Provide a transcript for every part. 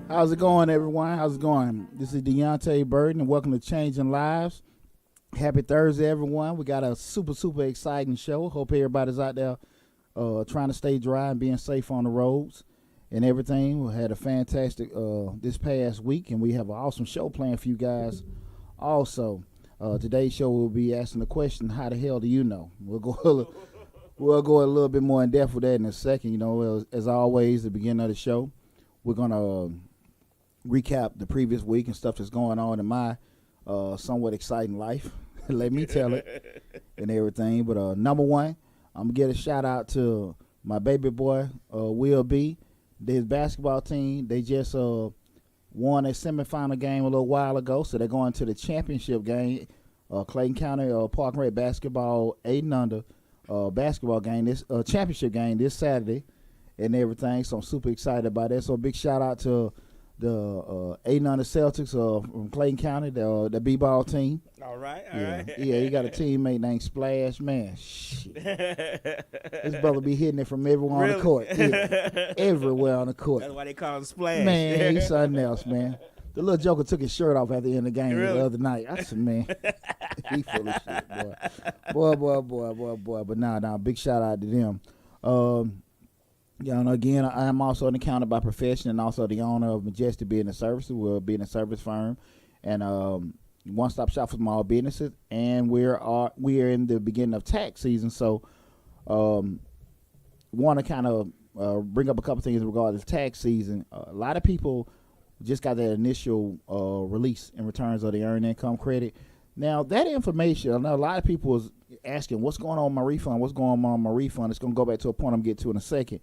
How's it going, everyone? How's it going? This is Deonte Burden, and welcome to Changing Lives. Happy Thursday, everyone. We got a super exciting show. Hope everybody's out there trying to stay dry and being safe on the roads and everything. We had a fantastic this past week, and we have an awesome show planned for you guys. Also, today's show will be asking the question, how the hell do you know? We'll go a little bit more in depth with that in a second. As always, the beginning of the show, we're going to recap the previous week and stuff that's going on in my somewhat exciting life. Let me tell it and everything. But number one, I'm going to get a shout out to my baby boy, Will B. His basketball team, they just won a semifinal game a little while ago, so they're going to the championship game, Clayton County Park and Rec basketball 8 and under basketball game, this championship game this Saturday and everything. So I'm super excited about that. So a big shout out to the 8 and under Celtics from Clayton County, the B-ball team. All right. Yeah, you got a teammate named Splash. Man, shit. This brother be hitting it from everywhere on the court. Yeah, everywhere on the court. That's why they call him Splash. Man, he's something else, man. The little joker took his shirt off at the end of the game Really? the other night. I said, man, he full of shit, boy. But nah, big shout out to them. Again, I am also an accountant by profession and also the owner of Majestic Business Services. We're a business service firm and one-stop shop for small businesses. And we are in the beginning of tax season, so want to kind of bring up a couple things in regard to tax season. A lot of people just got that initial release in returns of the earned income credit. Now, that information, I know a lot of people was asking, what's going on with my refund? What's going on with my refund? It's going to go back to a point I'm getting to in a second.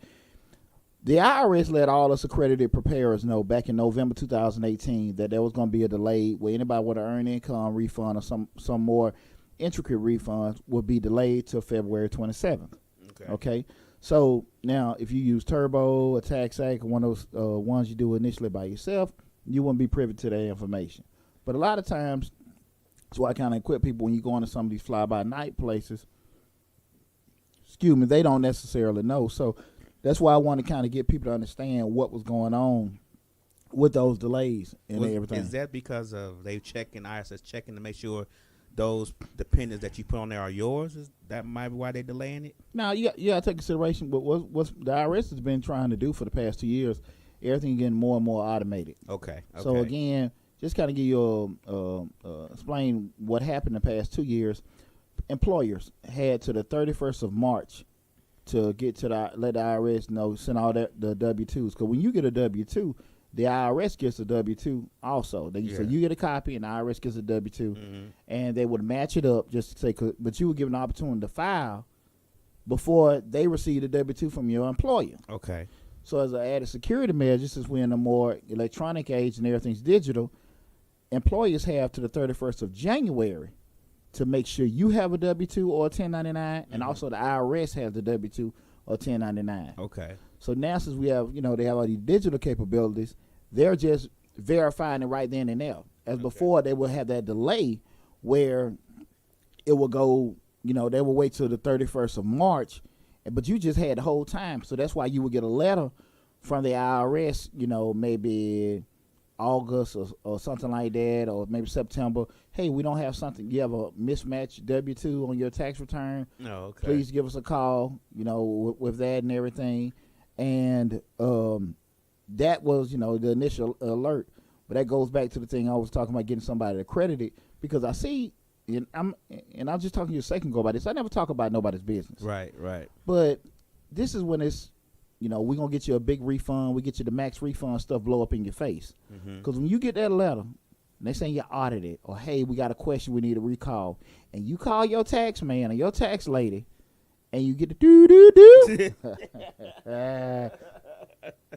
The IRS let all us accredited preparers know back in November 2018 that there was going to be a delay where anybody with an earned income refund or some more intricate refunds would be delayed till February 27th. Okay. So now if you use Turbo, a Tax Act, or one of those ones you do initially by yourself, you wouldn't be privy to that information. But a lot of times, that's why I kind of equip people when you go into some of these fly-by-night places, they don't necessarily know. So that's why I want to kind of get people to understand what was going on with those delays and everything. Is that because of they checking, IRS is checking to make sure those dependents that you put on there are yours? Is that might be why they're delaying it? Now, you got to take consideration, but what's the IRS has been trying to do for the past 2 years, everything getting more and more automated. Okay. So again, just kind of give you explain what happened the past 2 years. Employers had to the 31st of March to get to let the IRS know, send all the W-2s. Because when you get a W-2, the IRS gets a W-2 also. So you get a copy and the IRS gets a W-2. And they would match it up just to say, but you were given an opportunity to file before they receive the W-2 from your employer. Okay. So as an added security measure, since we're in a more electronic age and everything's digital, employers have to the 31st of January to make sure you have a W-2 or a 1099, and also the IRS has the W-2 or 1099. Okay. So now since we have, they have all these digital capabilities, they're just verifying it right then and there. As before, they will have that delay where it will go, they will wait till the 31st of March, but you just had the whole time. So that's why you would get a letter from the IRS, maybe August or something like that, or maybe September. Hey, we don't have something. You have a mismatched W-2 on your tax return. Oh, okay. Please give us a call, with that and everything. And that was, the initial alert. But that goes back to the thing I was talking about, getting somebody accredited, because I see, and I was just talking to you a second ago about this. I never talk about nobody's business. Right. But this is when it's, we're going to get you a big refund. We get you the max refund stuff blow up in your face. Because when you get that letter, and they say you're audited, or, hey, we got a question we need to recall, and you call your tax man or your tax lady, and you get the do-do-do, and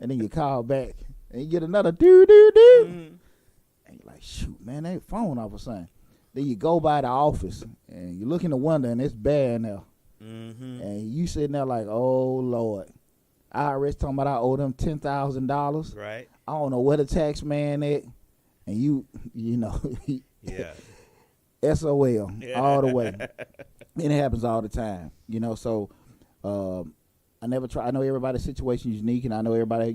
then you call back, and you get another do-do-do, and you're like, shoot, man, that phone off or something. Then you go by the office, and you look in the window, and it's bare now. And you sitting there like, oh, Lord. IRS talking about I owe them $10,000. Right. I don't know where the tax man at, and you know, Yeah. SOL all the way. And it happens all the time, So I never try. I know everybody's situation is unique, and I know everybody,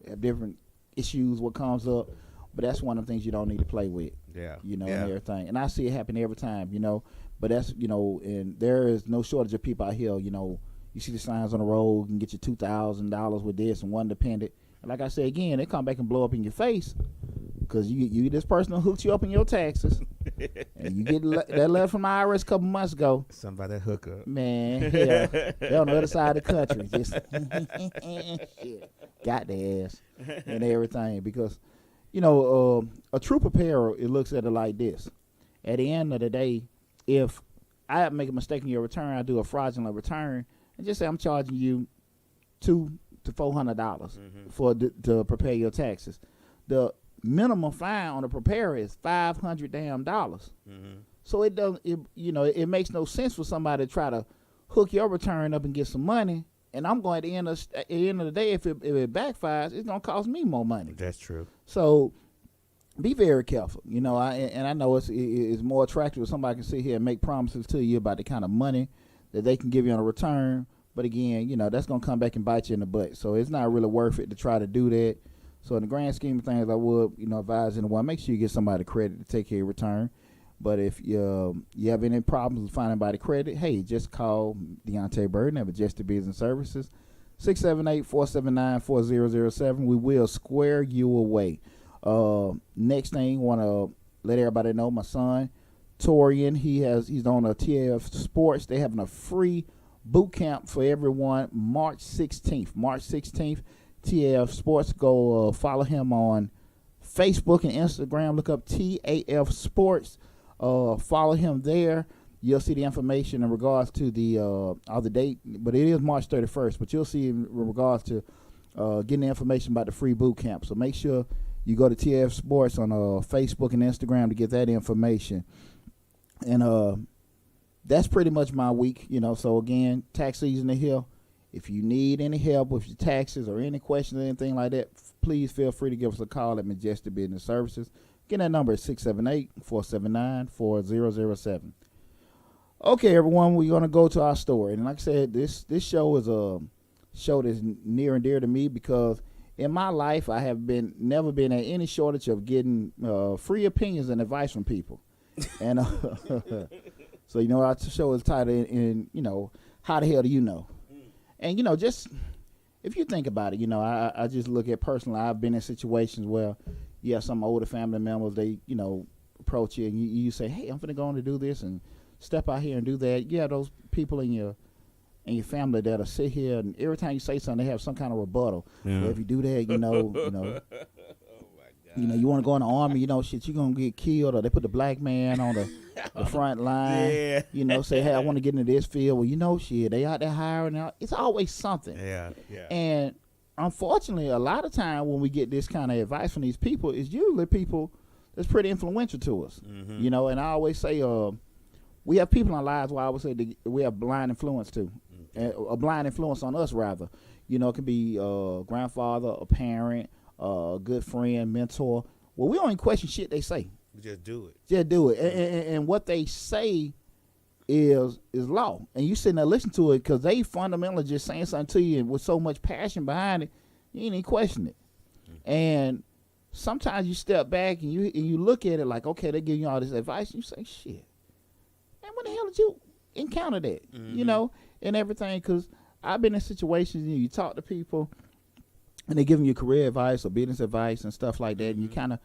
have different issues, what comes up. But that's one of the things you don't need to play with. Yeah. You know, Yeah. and everything. And I see it happen every time, you know. But that's, you know, and there is no shortage of people out here, you know. You see the signs on the road, you can get you $2,000 with this and one dependent. And like I said again, they come back and blow up in your face because you this person who hooked you up in your taxes, and you get that letter from the IRS a couple months ago. Somebody hook up. Man, yeah, they're on the other side of the country, just shit, got the ass and everything. Because, you know, a true preparer, it looks at it like this. At the end of the day, if I make a mistake in your return, I do a fraudulent return, and just say I'm charging you $200 to $400 for to prepare your taxes. The minimum fine on the preparer is $500 damn dollars. So it doesn't, you know, it makes no sense for somebody to try to hook your return up and get some money. And I'm going at the end of the day, if it backfires, it's gonna cost me more money. That's true. So be very careful. You know, I know it's more attractive if somebody can sit here and make promises to you about the kind of money that they can give you on a return. But again, you know, that's going to come back and bite you in the butt. So it's not really worth it to try to do that. So in the grand scheme of things, I would, you know, advise anyone, make sure you get somebody credit to take care of your return. But if you have any problems with finding anybody credit, hey, just call Deonte Burden of Majestic Business Services, 678-479-4007. We will square you away. Next thing, want to let everybody know, my son, Torian, he's on a TF Sports. They're having a free boot camp for everyone March 16th. TF Sports. Go follow him on Facebook and Instagram. Look up TAF Sports. Follow him there. You'll see the information in regards to the date, but it is March 31st. But you'll see in regards to getting the information about the free boot camp. So make sure you go to TF Sports on Facebook and Instagram to get that information. And that's pretty much my week, you know. So again, tax season is here. If you need any help with your taxes or any questions or anything like that, please feel free to give us a call at Majestic Business Services. Again, that number is 678-479-4007. Okay, everyone, we're going to go to our story. And like I said, this show is a show that's near and dear to me because in my life, I have never been at any shortage of getting free opinions and advice from people. And so, you know, our show is titled in, you know, how the hell do you know? And, you know, just if you think about it, you know, I just look at personally, I've been in situations where you have some older family members, they, you know, approach you and you say, hey, I'm going to go on to do this and step out here and do that. You have those people in your family that'll sit here and every time you say something, they have some kind of rebuttal. Yeah. Well, if you do that, you know, you know, you want to go in the army, you know, shit, you're going to get killed, or they put the black man on the front line, Yeah. you know, say, hey, I want to get into this field. Well, you know, shit, they out there hiring out. It's always something. Yeah. And unfortunately, a lot of time when we get this kind of advice from these people, it's usually people that's pretty influential to us, you know, and I always say, we have people in our lives where I would say we have blind influence too, a blind influence on us rather. You know, it can be a grandfather, a parent, a good friend, mentor. Well, we don't even question shit they say. We just do it. Just do it. And what they say is law. And you sitting there listening to it because they fundamentally just saying something to you and with so much passion behind it, you ain't even question it. And sometimes you step back and you look at it like, okay, they give you all this advice. And you say, shit, man, when the hell did you encounter that? You know, and everything. Because I've been in situations, you talk to people, and they're giving you career advice or business advice and stuff like that, and you kind of,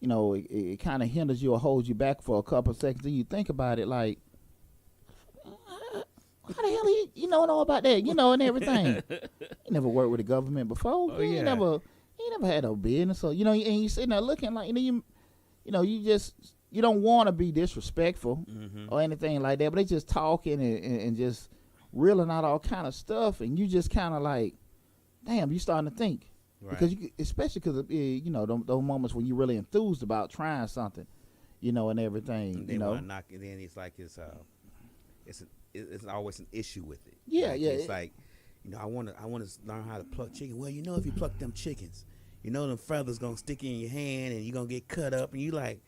you know, it kind of hinders you or holds you back for a couple of seconds. And you think about it like, how the hell you know about that, you know, and everything. You never worked with the government before. You ain't never had no business, or you know, and you sitting there looking like, you know, you don't want to be disrespectful or anything like that, but they just talking and just reeling out all kind of stuff, and you just kind of like, damn, you starting to think. Right. Because especially because you know, those moments when you're really enthused about trying something, you know, and everything. And they you know, want to knock it in. It's like it's always an issue with it. Yeah, like, yeah. It's like, you know, I want to learn how to pluck chicken. Well, you know, if you pluck them chickens, you know, them feathers gonna stick in your hand and you're gonna get cut up, and you like,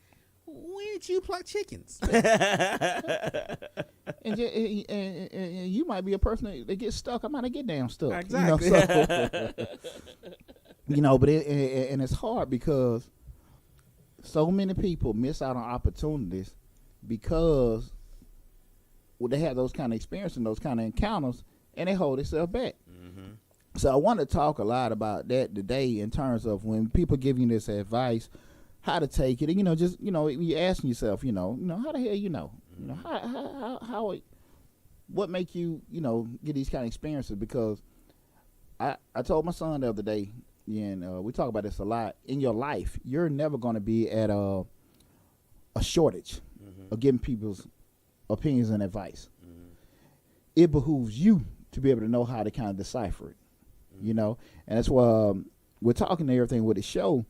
when did you pluck chickens? and you might be a person that gets stuck. I might get damn stuck. Exactly. You know, so. But and it's hard because so many people miss out on opportunities because they have those kind of experiences and those kind of encounters, and they hold themselves back. Mm-hmm. So I want to talk a lot about that today in terms of when people give you this advice, how to take it. And, you're asking yourself, how the hell how what make you, get these kind of experiences? Because I told my son the other day, and we talk about this a lot, in your life, you're never going to be at a shortage of giving people's opinions and advice. It behooves you to be able to know how to kind of decipher it, and that's why we're talking to everything with the show.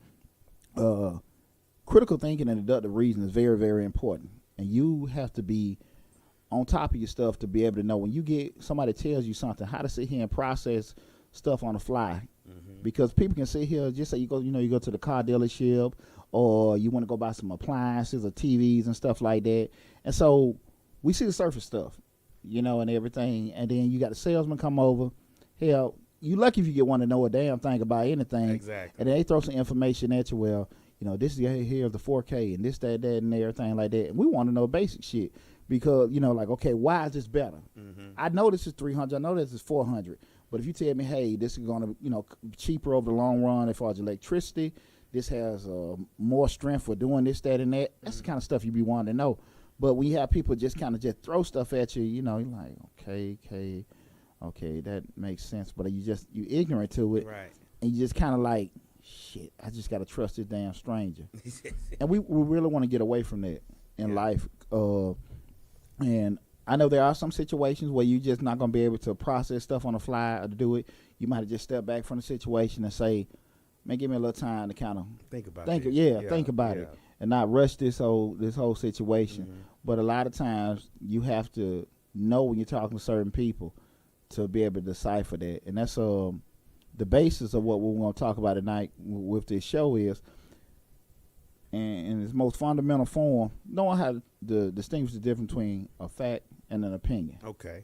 Critical thinking and deductive reasoning is very, very important, and you have to be on top of your stuff to be able to know when you get somebody tells you something, how to sit here and process stuff on the fly. Because people can sit here, just say you go to the car dealership, or you want to go buy some appliances or TVs and stuff like that, and so we see the surface stuff, and everything, and then you got the salesman come over. Hell, you lucky if you get one to know a damn thing about anything. Exactly. And then they throw some information at you. Well, this is here's the 4K and this, that, and everything like that. And we want to know basic shit because, okay, why is this better? I know this is 300. I know this is 400. But if you tell me, hey, this is going to, cheaper over the long run as far as electricity, this has more strength for doing this, that, and that. That's the kind of stuff you be wanting to know. But when you have people just kind of just throw stuff at you, you're like, okay, that makes sense. But you ignorant to it. Right. And you just kind of like, shit, I just got to trust this damn stranger. And we really want to get away from that in life. And I know there are some situations where you're just not going to be able to process stuff on the fly or to do it. You might have just stepped back from the situation and say, man, give me a little time to kind of think about it and not rush this whole situation. But a lot of times you have to know when you're talking to certain people to be able to decipher that. And that's the basis of what we're going to talk about tonight with this show is, and in its most fundamental form, knowing how to distinguish the difference between a fact and an opinion. Okay.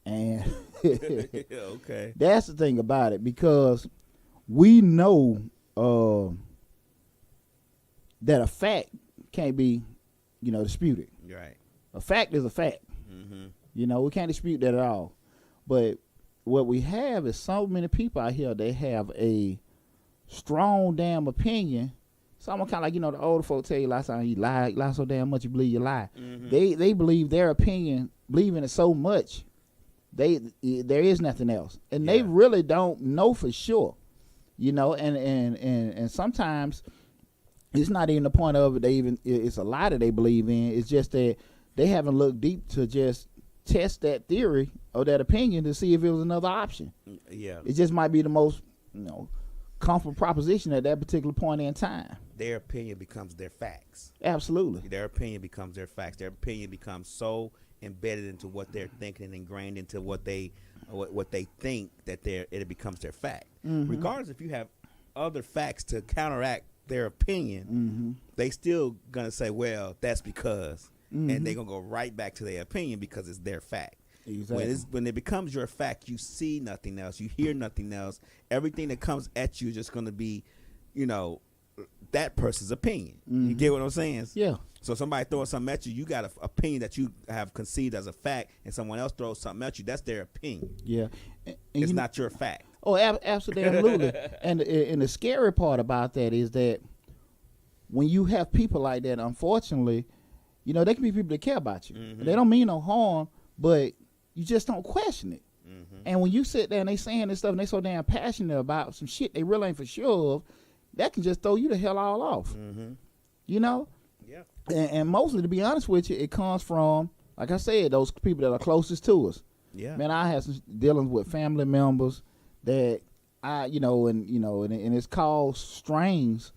And okay. That's the thing about it, because we know that a fact can't be, disputed. Right. A fact is a fact. We can't dispute that at all. But what we have is so many people out here, they have a strong damn opinion. Someone kind of like, the older folk tell you last time you lie so damn much you believe you lie. They believe their opinion, believe in it so much, there is nothing else. And they really don't know for sure. And sometimes it's not even the point of it. It's a lie that they believe in. It's just that they haven't looked deep to just test that theory or that opinion to see if it was another option. Yeah. It just might be the most, comfortable proposition at that particular point in time. Their opinion becomes their facts. Absolutely. Their opinion becomes their facts. Their opinion becomes so embedded into what they're thinking and ingrained into what they think that it becomes their fact. Regardless if you have other facts to counteract their opinion, they still gonna say, well, that's because, and they're gonna go right back to their opinion because it's their fact. Exactly. When it becomes your fact, you see nothing else, you hear nothing else. Everything that comes at you is just gonna be, that person's opinion. You get what I'm saying? Yeah. So somebody throwing something at you, you got an opinion that you have conceived as a fact, and someone else throws something at you, that's their opinion. Yeah. And it's not your fact. Oh, absolutely. And the scary part about that is that when you have people like that, unfortunately, they can be people that care about you. They don't mean no harm, but you just don't question it. And when you sit there and they saying this stuff and they so damn passionate about some shit they really ain't for sure of, that can just throw you the hell all off. Yeah. And mostly, to be honest with you, it comes from, like I said, those people that are closest to us. Yeah. Man, I have some dealings with family members that and it's called strings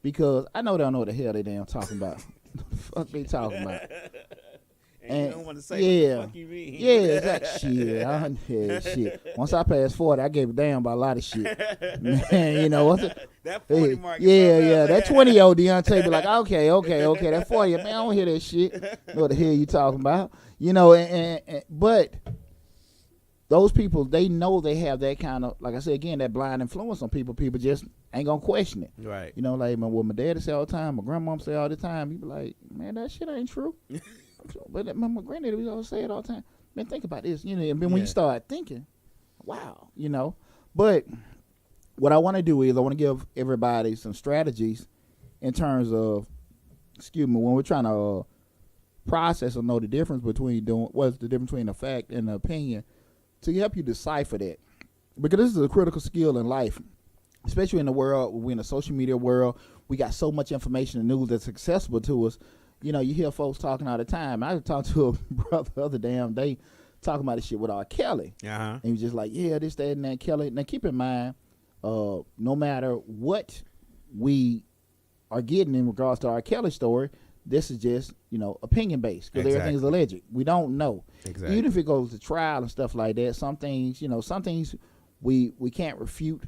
because I know they don't know what the hell they damn talking about. What the fuck they talking about? And you don't want to say what the fuck you mean. Yeah, exactly. Shit. Once I passed 40, I gave a damn about a lot of shit. Man, what's it? That 40 mark. Yeah. That 20-year-old Deonte be like, okay. That 40, man, I don't hear that shit. Know what the hell you talking about? But those people, they know they have that kind of, like I said again, that blind influence on people. People just ain't gonna question it. Right. You know, like what my daddy say all the time, my grandmom say all the time. You be like, man, that shit ain't true. But my granddaddy was always say it all the time. Man, think about this. You know, and then when you start thinking, wow, you know. But what I want to do is I want to give everybody some strategies in terms of, when we're trying to process or know the difference between what's the difference between a fact and an opinion, to help you decipher that. Because this is a critical skill in life, especially in the world, we're in the social media world. We got so much information and news that's accessible to us. You know, you hear folks talking all the time. I talked to a brother the other damn day talking about this shit with R. Kelly. And he was just like, yeah, this, that, and that, Kelly. Now, keep in mind, no matter what we are getting in regards to R. Kelly story, this is just, you know, opinion based, because everything is alleged. We don't know. Even if it goes to trial and stuff like that, some things, you know, we can't refute,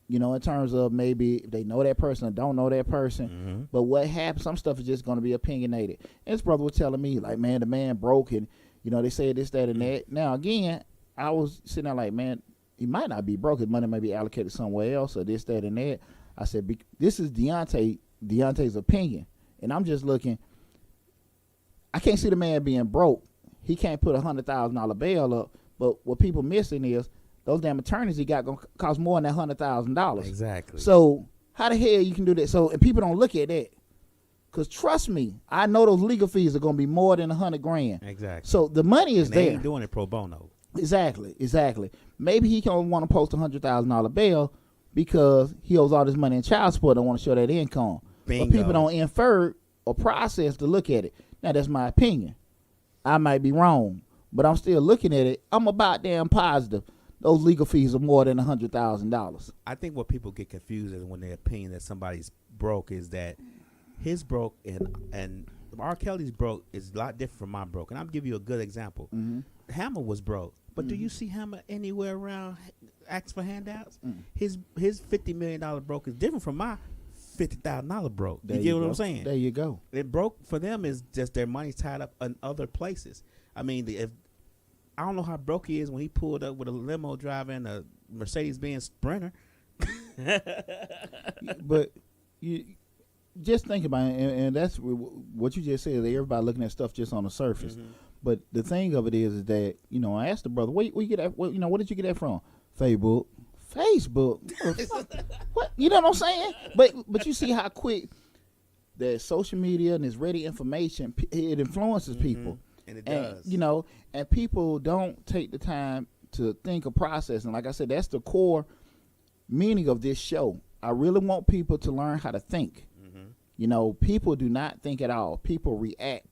you know, in terms of maybe if they know that person or don't know that person. But what happens, some stuff is just going to be opinionated. And this brother was telling me, like, man, the man broke, and, you know, they said this, that, and that. Now, again, I was sitting there like, man, he might not be broke. His money may be allocated somewhere else, or this, that, and that. I said, this is Deonte's opinion. And I'm just looking, I can't see the man being broke. He can't put $100,000 bail up. But what people missing is those damn attorneys he got going to cost more than that $100,000. Exactly. So how the hell you can do that? So, and people don't look at that. Because trust me, I know those legal fees are going to be more than $100,000. Exactly. So the money is and they there. ain't doing it pro bono. Exactly. Maybe he can want to post $100,000 bail because he owes all this money in child support and want to show that income. Bingo. But people don't infer or process to look at it. Now, that's my opinion. I might be wrong, but I'm still looking at it. I'm about damn positive those legal fees are more than $100,000. I think what people get confused is when they opinion that somebody's broke is that his broke and R. Kelly's broke is a lot different from my broke. And I'll give you a good example. Hammer was broke, but do you see Hammer anywhere around asking for handouts? His $50 million broke is different from my $50,000 broke. You get what I'm saying? There you go. It broke for them is just their money's tied up in other places. I mean, I don't know how broke he is when he pulled up with a limo driver and a Mercedes-Benz Sprinter. But you just think about it, and that's what you just said. Everybody looking at stuff just on the surface. But the thing of it is that, you know, I asked the brother, where you get that? Where did you get that from? Facebook. What? You know what I'm saying? But you see how quick that social media and this ready information, it influences people. And it does. You know, and people don't take the time to think or process. And like I said, that's the core meaning of this show. I really want people to learn how to think. You know, people do not think at all. People react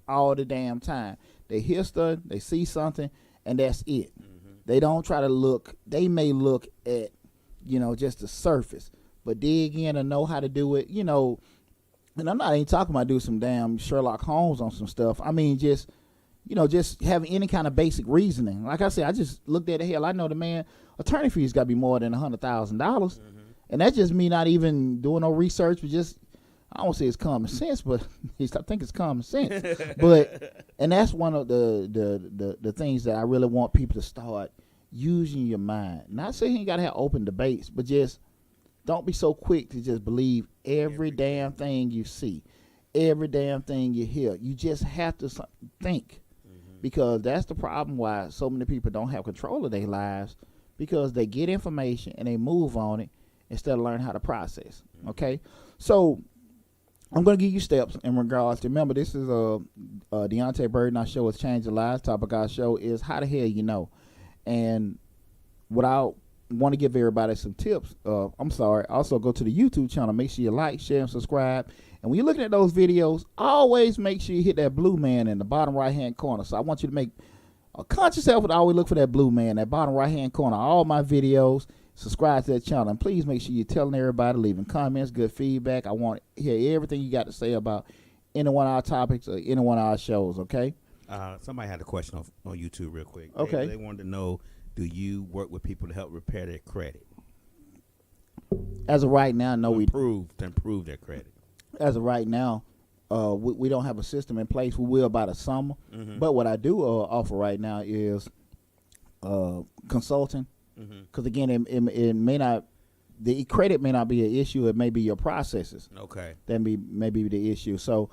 all the damn time. They hear stuff, they see something, and that's it. They don't try to look. They may look at, you know, just the surface, but dig in and know how to do it, you know. And I'm not even talking about do some damn Sherlock Holmes on some stuff. I mean, just, you know, just having any kind of basic reasoning. Like I said, I just looked at the hell. I know the man, attorney fees got to be more than $100,000. And that's just me not even doing no research, but just, I don't say it's common sense, but I think it's common sense. But, and that's one of the things that I really want people to start using your mind. Not saying you got to have open debates, but just don't be so quick to just believe every damn thing you see, every damn thing you hear. You just have to think, because that's the problem why so many people don't have control of their lives, because they get information and they move on it instead of learning how to process. Okay? So I'm going to give you steps in regards to, remember, this is Deonte Burden. Our show is Changing Lives. Topic of our show is How the Hell You Know. And what I want to give everybody some tips. Also go to the YouTube channel. Make sure you like, share, and subscribe. And when you're looking at those videos, always make sure you hit that blue man in the bottom right-hand corner. So I want you to make a conscious effort to always look for that blue man, that bottom right-hand corner. All my videos, subscribe to that channel. And please make sure you're telling everybody, leaving comments, good feedback. I want to hear everything you got to say about any one of our topics or any one of our shows, okay? Somebody had a question on YouTube real quick. Okay. They wanted to know, do you work with people to help repair their credit? As of right now, no. To improve their credit. As of right now, we don't have a system in place. We will by the summer. But what I do offer right now is consulting, Mm-hmm. because again, it may not, the credit may not be an issue. It may be your processes Okay. that may be the issue. So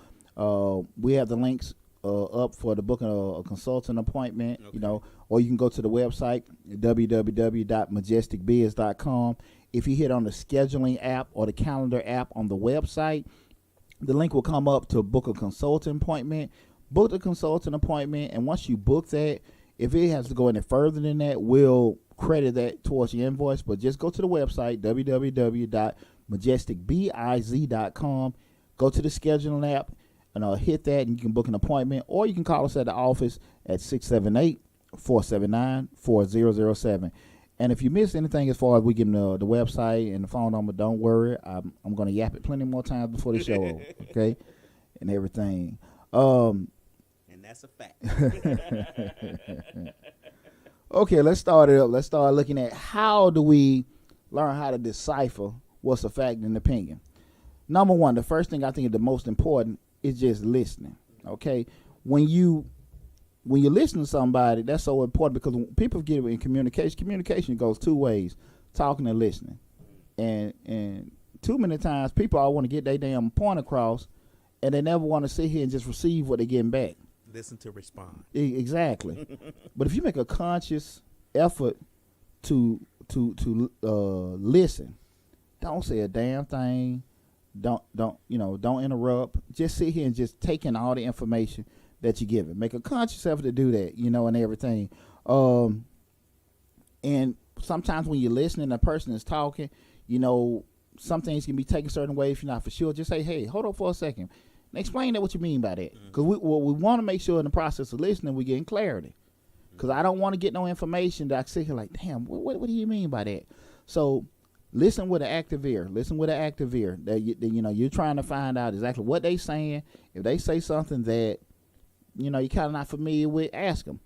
we have the links up for the booking a consultant appointment, Okay. you know, or you can go to the website www.majesticbiz.com. If you hit on the scheduling app or the calendar app on the website, the link will come up to book a consultant appointment. Book the consultant appointment, and once you book that, if it has to go any further than that, we'll credit that towards your invoice. But just go to the website, www.majesticbiz.com. Go to the scheduling app and hit that, and you can book an appointment, or you can call us at the office at 678-479-4007. And if you miss anything as far as we give them the website and the phone number, don't worry. I'm going to yap it plenty more times before the show, okay, and everything. And that's a fact. Okay, let's start it up. Let's start looking at how do we learn how to decipher what's a fact and opinion. Number one, the first thing I think is the most important is just listening. Okay, when you listen to somebody, that's so important, because when people get in communication goes two ways: talking and listening. And too many times people all want to get their damn point across, and they never want to sit here and just receive what they're getting back. Listen to respond. Exactly. But if you make a conscious effort to listen, don't say a damn thing. Don't interrupt. Just sit here and just take in all the information that you give it. Make a conscious effort to do that, and everything. And sometimes when you're listening, a person is talking, some things can be taken certain ways if you're not for sure. Just say, hey, hold on for a second. And explain that what you mean by that. Because we want to make sure in the process of listening we're getting clarity. Because I don't want to get no information that I sit here like, damn, what do you mean by that? So listen with an active ear. Listen with an active ear. That you're trying to find out exactly what they saying. If they say something that you're kind of not familiar with, ask them.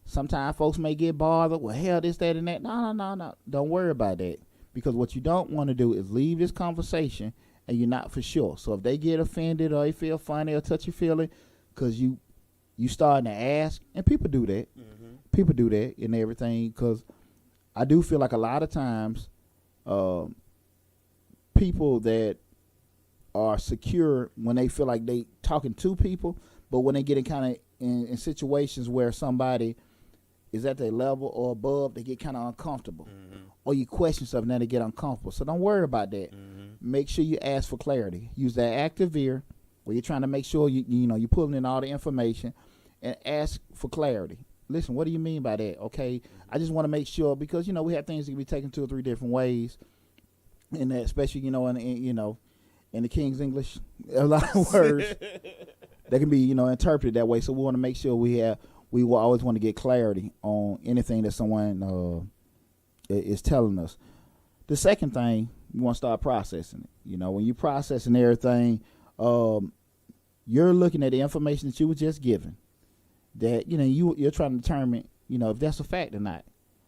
Sometimes folks may get bothered. Well, hell, this, that, and that. No. Don't worry about that. Because what you don't want to do is leave this conversation and you're not for sure. So if they get offended or they feel funny or touch your feeling because you starting to ask, and people do that. People do that and everything, because I do feel like a lot of times people that are secure when they feel like they talking to people, but when they get in situations where somebody is at their level or above, they get kind of uncomfortable. Or you question something, then they get uncomfortable. So don't worry about that. Make sure you ask for clarity. Use that active ear where you're trying to make sure you're pulling in all the information, and ask for clarity. Listen, what do you mean by that? Okay, I just want to make sure, because we have things that can be taken 2 or 3 different ways, and that, especially in the King's English, a lot of words that can be interpreted that way. So we want to make sure we will always want to get clarity on anything that someone is telling us. The second thing, we want to start processing it. When you're processing everything, you're looking at the information that you were just given, that you're trying to determine if that's a fact or not.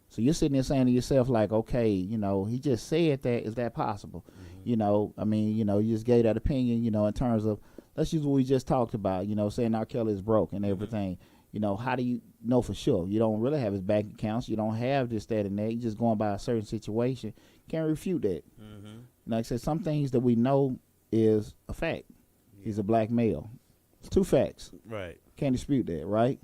So you're sitting there saying to yourself like, okay, he just said that. Is that possible? You just gave that opinion, in terms of, let's use what we just talked about, saying R. Kelly is broke and everything. How do you know for sure? You don't really have his bank accounts. You don't have this, that, and that. You're just going by a certain situation. Can't refute that. Like I said, some things that we know is a fact. He's a black male. It's 2 facts. Right. Can't dispute that, right?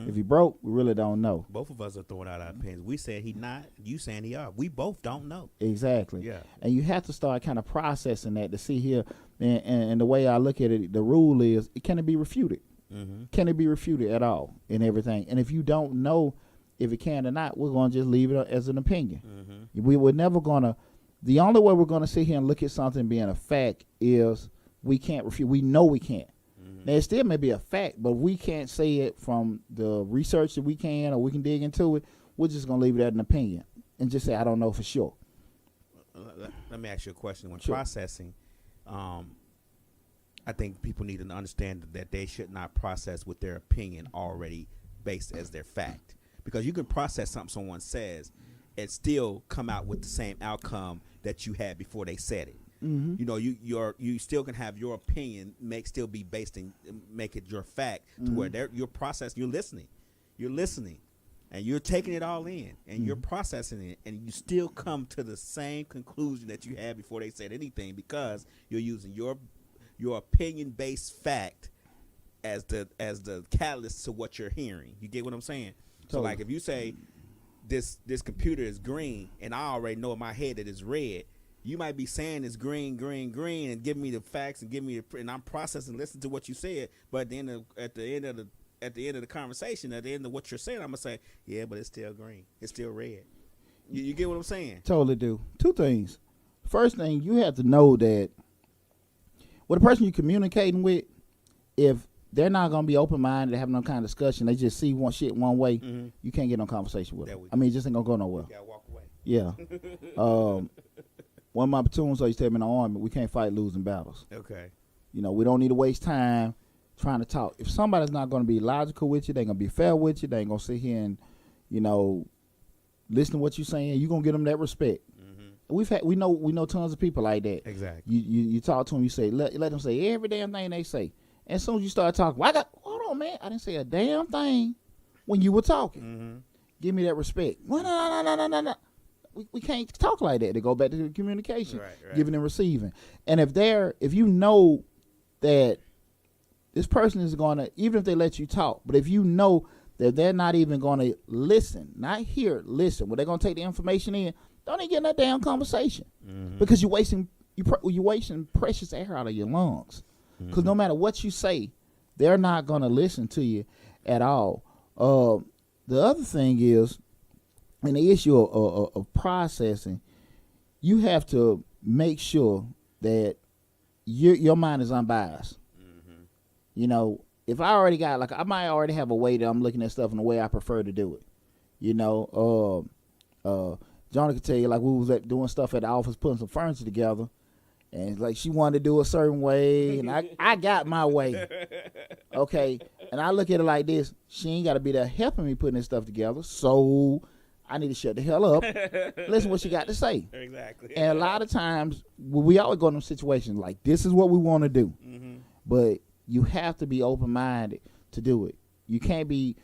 If he broke, we really don't know. Both of us are throwing out our opinions. We said he not. You saying he are. We both don't know. Exactly. Yeah. And you have to start kind of processing that to see here. And the way I look at it, the rule is, can it be refuted? Can it be refuted at all and everything? And if you don't know if it can or not, we're going to just leave it as an opinion. We're never going to. The only way we're going to sit here and look at something being a fact is we can't refute. We know we can't. Now, it still may be a fact, but we can't say it from the research that we can, or we can dig into it. We're just going to leave it as an opinion and just say, I don't know for sure. Let me ask you a question. When Sure. processing, I think people need to understand that they should not process with their opinion already based as their fact. Because you can process something someone says and still come out with the same outcome that you had before they said it. You still can have your opinion still be based in, make it your fact to where you're processing, you're listening. and you're taking it all in, and you're processing it, and you still come to the same conclusion that you had before they said anything, because you're using your opinion based fact as the catalyst to what you're hearing. You get what I'm saying? So like if you say this computer is green, and I already know in my head that it's red, you might be saying it's green, and giving me the facts and and I'm processing, listening to what you said. But at the end of the conversation, at the end of what you're saying, I'm gonna say, yeah, but it's still green, it's still red. You get what I'm saying? Totally do. Two things. First thing, you have to know that with the person you're communicating with, if they're not going to be open-minded to have no kind of discussion, they just see one shit one way, you can't get no conversation with them. I mean, it just ain't going to go nowhere. You gotta walk away. Yeah. One of my platoons always tell me in the Army, we can't fight losing battles. Okay. You know, we don't need to waste time trying to talk. If somebody's not going to be logical with you, they ain't going to be fair with you, they ain't going to sit here and, you know, listen to what you're saying, you're going to get them that respect. We know tons of people like that. Exactly. You talk to them, you say, let them say every damn thing they say. And as soon as you start talking, hold on, man, I didn't say a damn thing when you were talking. Give me that respect. Well, no. We can't talk like that. They go back to the communication, right. giving and receiving. And if you know that this person is going to, even if they let you talk, but if you know that they're not even going to listen, not hear, listen, when they're going to take the information in, don't even get in that damn conversation, because you're wasting precious air out of your lungs. Because no matter what you say, they're not going to listen to you at all. The other thing is, in the issue of processing, you have to make sure that your mind is unbiased. You know, if I already got, like, I might already have a way that I'm looking at stuff in the way I prefer to do it. You know, Johnny could tell you, like, we was doing stuff at the office, putting some furniture together, and like she wanted to do a certain way, and I got my way. Okay, and I look at it like this: she ain't got to be there helping me putting this stuff together, so I need to shut the hell up. Listen what she got to say. Exactly. And a lot of times, we always go in situations like, this is what we want to do, but you have to be open-minded to do it. You can't be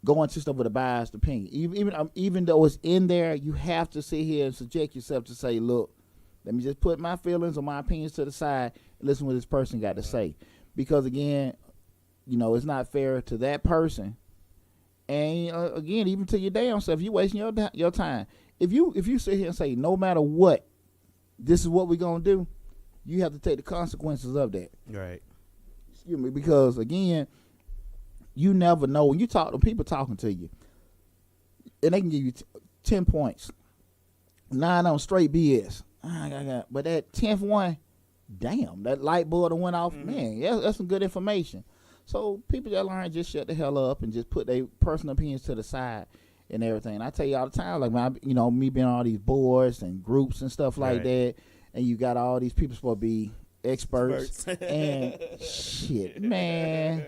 going to stuff with a biased opinion. Even though it's in there, you have to sit here and subject yourself to say, look, let me just put my feelings or my opinions to the side and listen to what this person got to say. Because, again, you know, it's not fair to that person. And, again, even to your damn self, you're wasting your time. If you sit here and say, no matter what, this is what we're going to do, you have to take the consequences of that. Right. Excuse me, because, again, you never know. When you talk to people talking to you, and they can give you 10 points, 9 on straight BS. But that 10th one, damn, that light bulb that went off, man, that's some good information. So people that learn, just shut the hell up and just put their personal opinions to the side and everything. And I tell you all the time, like, man, me being on all these boards and groups and stuff like that, and you got all these people supposed to be experts. And shit, man.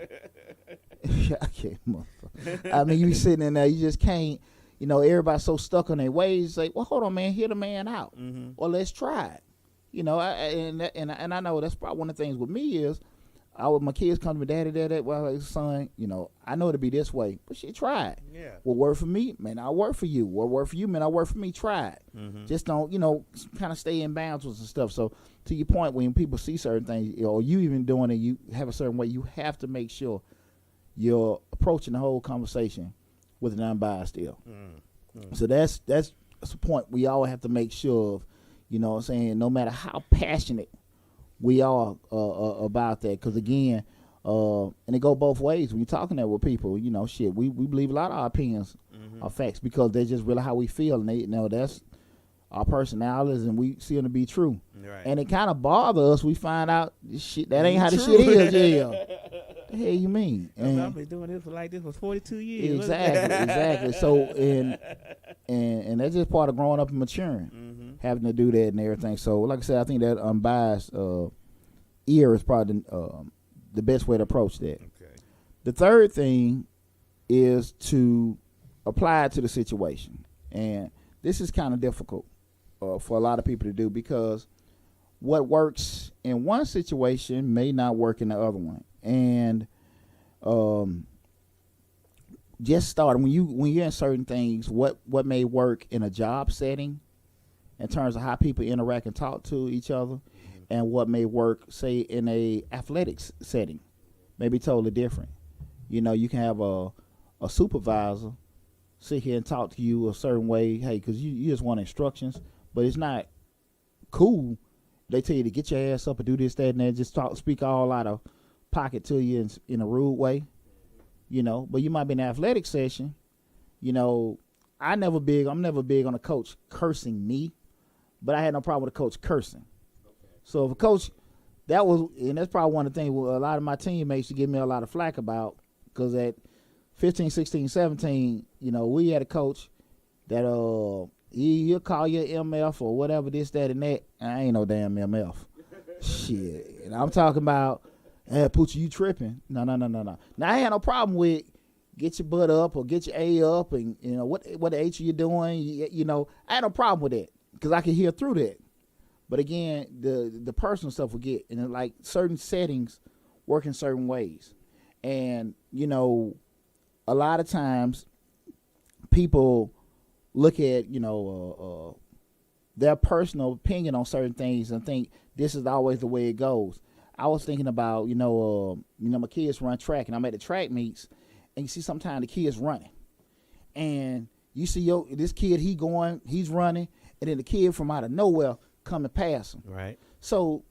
I can't, motherfucker. I mean, you be sitting in there, you just can't, everybody's so stuck on their ways. Like, well, hold on, man, hear the man out. Or let's try it. And I know that's probably one of the things with me is, my kids come to me, daddy, well, son, I know it'll be this way, but shit, try it. Yeah. What work for me, man, I'll work for you. What work for you, man, I'll work for me. Try it. Just don't, kind of stay in bounds with some stuff. So to your point, when people see certain things, or you even doing it, you have a certain way, you have to make sure you're approaching the whole conversation with an unbiased deal. So that's a point we all have to make sure of, what I'm saying, no matter how passionate we are about that, because again, and it go both ways when you're talking that with people. We believe a lot of our opinions are facts because they're just really how we feel, and they that's our personalities, and we see them to be true. Right. And it kind of bothers us. We find out this shit that ain't how the shit is. Yeah. The hell you mean? And I've been doing this for 42 years. Exactly. So and that's just part of growing up and maturing, having to do that and everything. So like I said, I think that unbiased ear is probably the best way to approach that. Okay. The third thing is to apply it to the situation, and this is kind of difficult for a lot of people to do because what works in one situation may not work in the other one. And just starting when you're in certain things, what may work in a job setting in terms of how people interact and talk to each other, and what may work, say, in a athletics setting, may be totally different. You know, you can have a supervisor sit here and talk to you a certain way, hey, because you just want instructions, but it's not cool. They tell you to get your ass up and do this, that, and that, just speak all out of pocket to you in a rude way, you know. But you might be in an athletic session, you know. I'm never big on a coach cursing me, but I had no problem with a coach cursing. So if a coach, and that's probably one of the things a lot of my teammates give me a lot of flack about, because at 15, 16, 17, you know, we had a coach that he'll call you MF or whatever, this, that, and that. I ain't no damn MF. Shit. And I'm talking about, hey, Poochie, you tripping. No. Now, I had no problem with get your butt up or get your A up, and, you know, what the H are you doing? You know, I had no problem with that because I could hear through that. But again, the personal stuff will get, and like certain settings work in certain ways. And, you know, a lot of times people look at, you know, their personal opinion on certain things and think this is always the way it goes. I was thinking about, you know, my kids run track, and I'm at the track meets, and you see sometimes the kids running, and you see this kid, he's running, and then the kid from out of nowhere coming past him. Right. So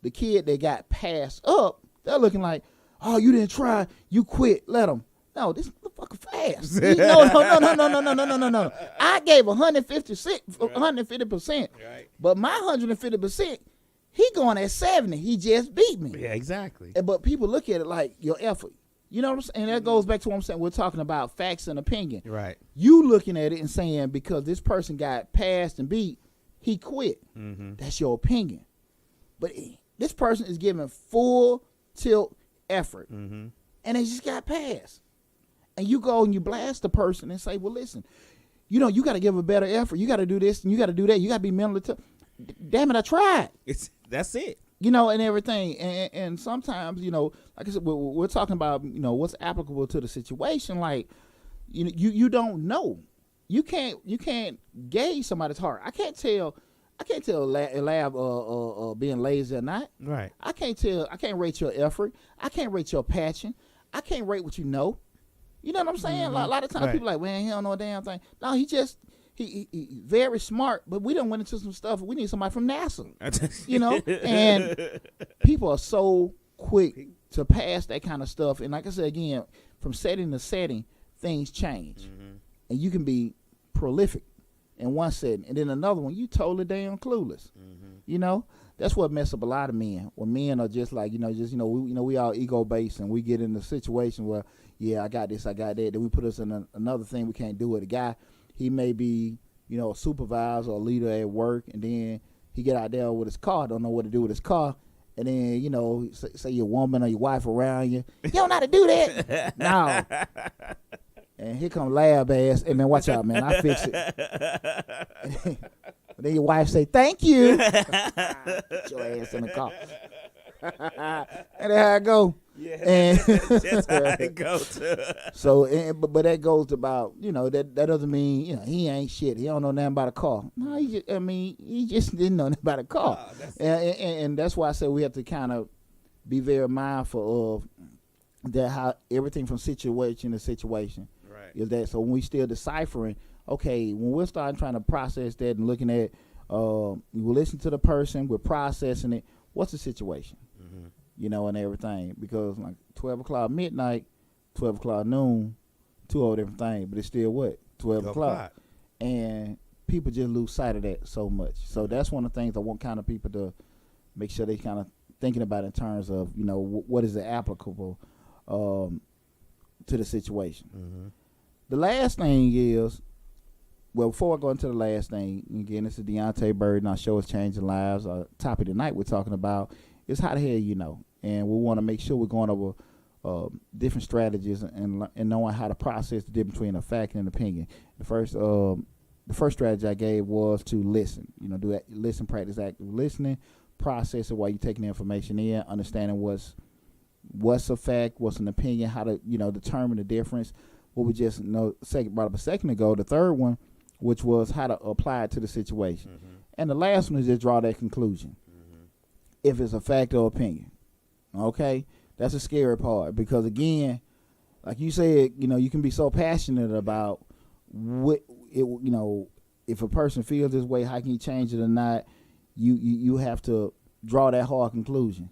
the kid that got passed up, they're looking like, oh, you didn't try, you quit, let him. No, this motherfucker fast. No. I gave 150%, right. But my 150%, he going at 70. He just beat me. Yeah, exactly. But people look at it like your effort. You know what I'm saying? And that goes back to what I'm saying. We're talking about facts and opinion. Right. You looking at it and saying because this person got passed and beat, he quit. Mm-hmm. That's your opinion. But this person is giving full tilt effort, mm-hmm. and they just got passed. And you go and you blast the person and say, well, listen, you know, you got to give a better effort. You got to do this and you got to do that. You got to be mentally tough. Damn it, I tried. That's it. You know, and everything. And sometimes, you know, like I said, we're talking about, you know, what's applicable to the situation. Like, you know, you don't know. You can't gauge somebody's heart. I can't tell lab being lazy or not. Right. I can't rate your effort. I can't rate your passion. I can't rate what you know. You know what I'm saying? Mm-hmm. A lot of times people are like, man, he don't know a damn thing. No, he very smart, but we done went into some stuff. We need somebody from NASA, you know? And people are so quick to pass that kind of stuff. And like I said, again, from setting to setting, things change. Mm-hmm. And you can be prolific in one setting, and then another one, you totally damn clueless. Mm-hmm. You know? That's what mess up a lot of men. When men are just like, we all ego based, and we get in a situation where, yeah, I got this, I got that. Then we put us in another thing we can't do with a guy. He may be, you know, a supervisor or a leader at work, and then he get out there with his car, don't know what to do with his car, and then, you know, say your woman or your wife around you, you don't know how to do that. No. And here come lab ass, and then watch out, man, I fix it. Then your wife say, thank you. Put your ass in the car. And that's how it go. Yeah, and that's how it goes. So, but that goes about, you know, that doesn't mean, you know, he ain't shit. He don't know nothing about a car. No, he just didn't know nothing about a car. And that's why I said we have to kind of be very mindful of that, how everything from situation to situation. Right. Is that, so when we still deciphering, okay, when we're starting trying to process that and looking at, we listen to the person, we're processing it. What's the situation? Mm-hmm. You know, and everything. Because like 12 o'clock midnight, 12 o'clock noon, two whole different things, but it's still what? 12 o'clock. And people just lose sight of that so much. So that's one of the things I want kind of people to make sure they kind of thinking about in terms of, you know, what is it applicable to the situation. Mm-hmm. The last thing is, well, before I go into the last thing, again, this is Deonte Burden. Our show is Changing Lives. Our topic tonight we're talking about is how the hell you know. And we want to make sure we're going over different strategies and knowing how to process the difference between a fact and an opinion. The first strategy I gave was to listen. You know, listen, practice active listening, process it while you're taking the information in, understanding what's a fact, what's an opinion, how to, you know, determine the difference. what we just brought up a second ago. The third one, which was how to apply it to the situation. And the last one is just draw that conclusion. If it's a fact or opinion. Okay? That's a scary part because, again, like you said, you can be so passionate about what it, if a person feels this way, how can you change it or not? You have to draw that hard conclusion.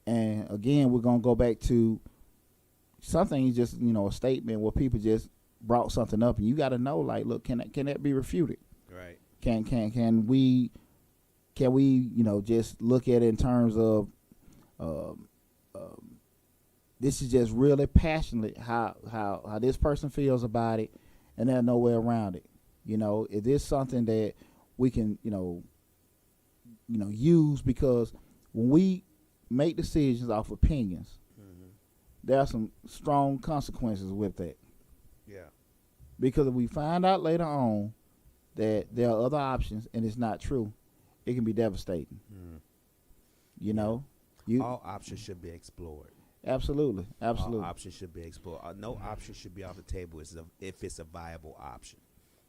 And again, we're gonna go back to something just a statement where people just brought something up, and you got to know, like, look, can that be refuted? Right. Can we just look at it in terms of this is just really passionate how this person feels about it, and there's no way around it. Is this something that we can use? Because when we make decisions off opinions, there are some strong consequences with that. Yeah. Because if we find out later on that there are other options and it's not true, it can be devastating. All options should be explored. Absolutely. All options should be explored. No option should be off the table if it's a viable option.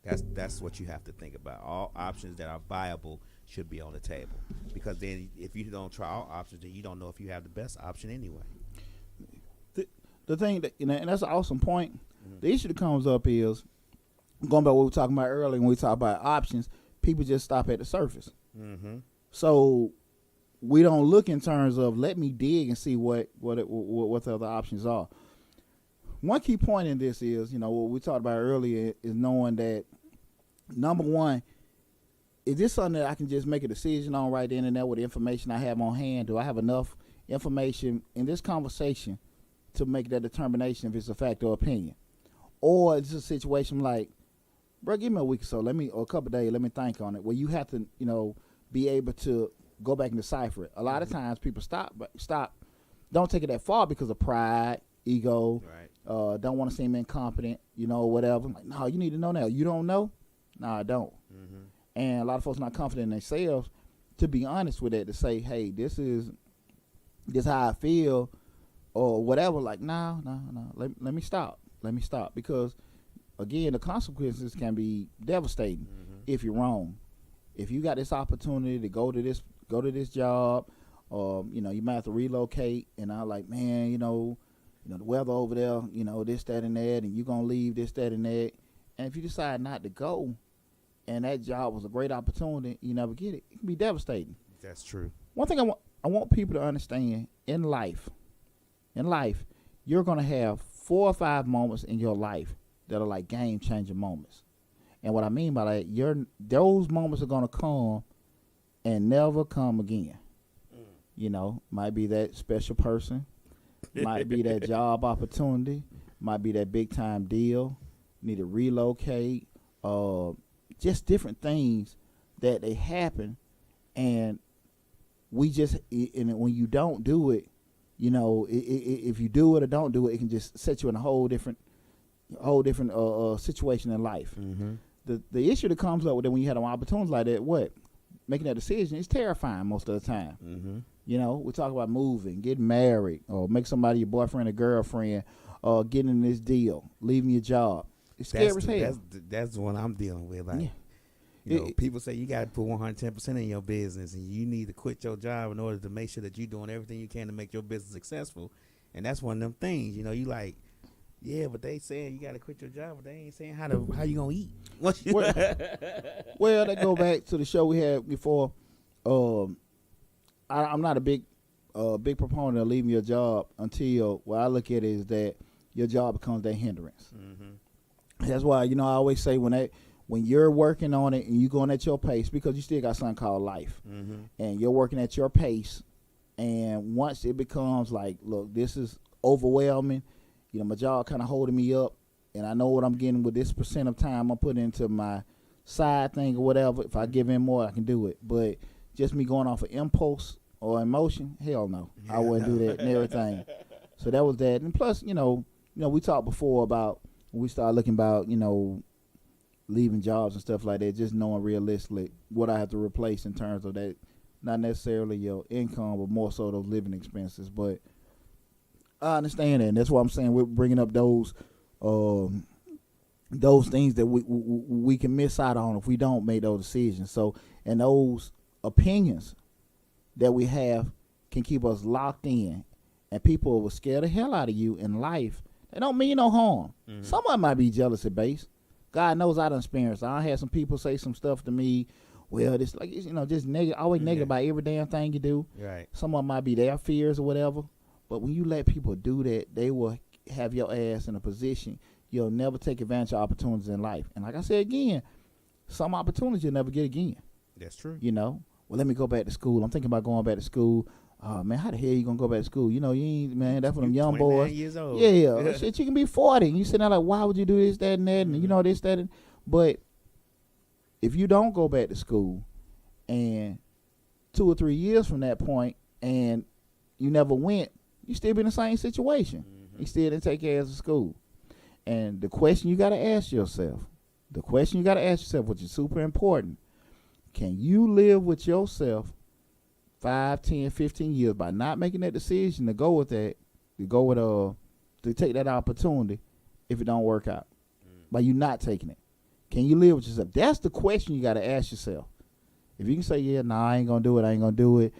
That's what you have to think about. All options that are viable should be on the table, because then if you don't try all options, then you don't know if you have the best option anyway. The thing that and that's an awesome point. The issue that comes up is going back to what we were talking about earlier when we talk about options. People just stop at the surface. So we don't look in terms of let me dig and see what the other options are. One key point in this is, what we talked about earlier is knowing that, number one, is this something that I can just make a decision on right then and there with the information I have on hand? Do I have enough information in this conversation to make that determination if it's a fact or opinion? Or is this a situation like, bro, give me a week or so, or a couple of days, let me think on it, where you have to, be able to go back and decipher it. A lot of times people stop, don't take it that far because of pride, ego, right. Don't want to seem incompetent, whatever. Like, no, you need to know now. You don't know? No, I don't. And a lot of folks not confident in themselves to be honest with that, to say, hey, this is how I feel or whatever. Like, no, let me stop. Because, again, the consequences can be devastating if you're wrong. If you got this opportunity to go to this job, you might have to relocate, and I'm like, man, the weather over there, this, that, and that, and you're going to leave this, that, and that. And if you decide not to go, and that job was a great opportunity, you never get it, it can be devastating. That's true. One thing I want people to understand, in life, you're going to have 4 or 5 moments in your life that are like game-changing moments. And what I mean by that, those moments are going to come and never come again. Might be that special person, might be that job opportunity, might be that big-time deal, need to relocate, just different things that they happen, and when you don't do it, if you do it or don't do it, it can just set you in a whole different situation in life. The issue that comes up with it when you have an opportunity like that, making that decision is terrifying most of the time. We talk about moving, getting married, or make somebody your boyfriend or girlfriend, or getting in this deal, leaving your job. It's scary as hell. That's the one I'm dealing with. Like, people say you got to put 110% in your business, and you need to quit your job in order to make sure that you're doing everything you can to make your business successful. And that's one of them things. You like, yeah, but they saying you got to quit your job, but they ain't saying how you gonna eat. Well, that go back to the show we had before. I'm not a big proponent of leaving your job until what I look at it is that your job becomes that hindrance. That's why I always say when you're working on it and you're going at your pace, because you still got something called life, and you're working at your pace, and once it becomes like, look, this is overwhelming, my job kind of holding me up, and I know what I'm getting with this percent of time I'm putting into my side thing or whatever. If I give in more, I can do it. But just me going off of impulse or emotion, hell no. I wouldn't do that and everything. So that was that. And plus, we talked before about when we started looking about, leaving jobs and stuff like that, just knowing realistically what I have to replace in terms of that, not necessarily your income, but more so those living expenses. But I understand that, and that's why I'm saying we're bringing up those those things that we can miss out on if we don't make those decisions. So, and those opinions that we have can keep us locked in, and people will scare the hell out of you in life. They don't mean no harm. Mm-hmm. Someone might be jealousy based. God knows I done experienced. I had some people say some stuff to me. Well, this like just negative, always negative about every damn thing you do. Right. Someone might be their fears or whatever. But when you let people do that, they will have your ass in a position you'll never take advantage of opportunities in life. And like I said again, some opportunities you'll never get again. That's true. Well, let me go back to school. I'm thinking about going back to school. Man, how the hell you gonna go back to school? You ain't, man, that's for them young boys. Years old. Yeah. Shit, you can be 40 and you sitting there like, why would you do this, that, and that, and this, that, and but if you don't go back to school and 2 or 3 years from that point and you never went, you still be in the same situation. Mm-hmm. You still didn't take care of school. And the question you gotta ask yourself, which is super important, can you live with yourself 5, 10, 15 years by not making that decision to go with that, to take that opportunity if it don't work out, by you not taking it? Can you live with yourself? That's the question you got to ask yourself. If you can say, yeah, nah, I ain't going to do it,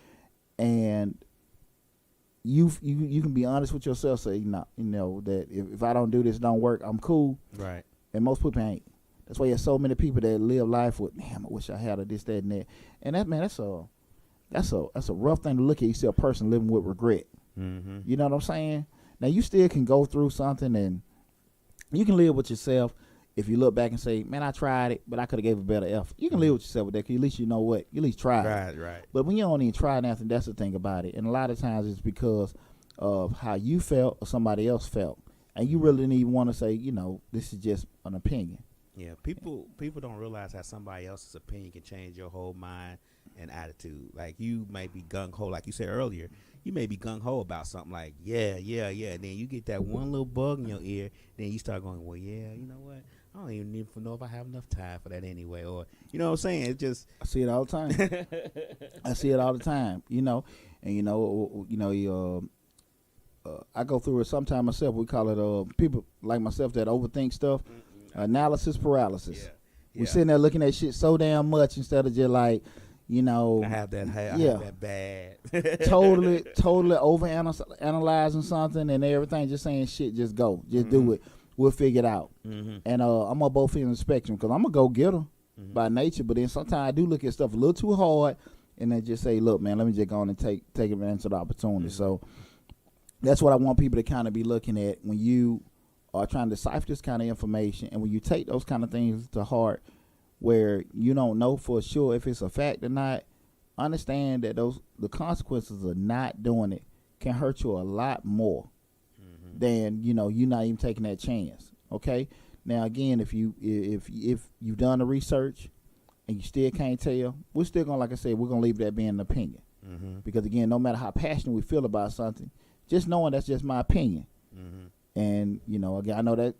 and you can be honest with yourself, say, nah, that if I don't do this, it don't work, I'm cool. Right. And most people ain't. That's why you have so many people that live life with, man, I wish I had a this, that, and that. And that's a rough thing to look at. You see a person living with regret. Mm-hmm. You know what I'm saying? Now, you still can go through something and you can live with yourself if you look back and say, man, I tried it, but I could have gave a better effort. You can live with yourself with that because at least you know what. You at least tried it. Right. But when you don't even try nothing, that's the thing about it. And a lot of times it's because of how you felt or somebody else felt. And you really didn't even want to say, this is just an opinion. Yeah, people don't realize how somebody else's opinion can change your whole mind and attitude. Like, you may be gung-ho, like you said earlier, you may be gung-ho about something like, yeah, and then you get that one little bug in your ear, then you start going, well, yeah, you know what, I don't even need to know if I have enough time for that anyway, or, you know what I'm saying, it's just... I see it all the time. I go through it sometimes myself. We call it, people like myself that overthink stuff, analysis paralysis. Yeah. We're sitting there looking at shit so damn much instead of just like, I have that bad. totally over analyzing something and everything, just saying shit, just go, just do it. We'll figure it out. Mm-hmm. And I'm on both ends of the spectrum because I'm a go-getter by nature, but then sometimes I do look at stuff a little too hard and then just say, look, man, let me just go on and take advantage of the opportunity. So that's what I want people to kind of be looking at when you are trying to decipher this kind of information, and when you take those kind of things to heart where you don't know for sure if it's a fact or not, understand that the consequences of not doing it can hurt you a lot more than you're not even taking that chance. Okay, now again, if you've done the research and you still can't tell, we're still gonna, like I said, we're gonna leave that being an opinion, because again, no matter how passionate we feel about something, just knowing that's just my opinion. And again, I know that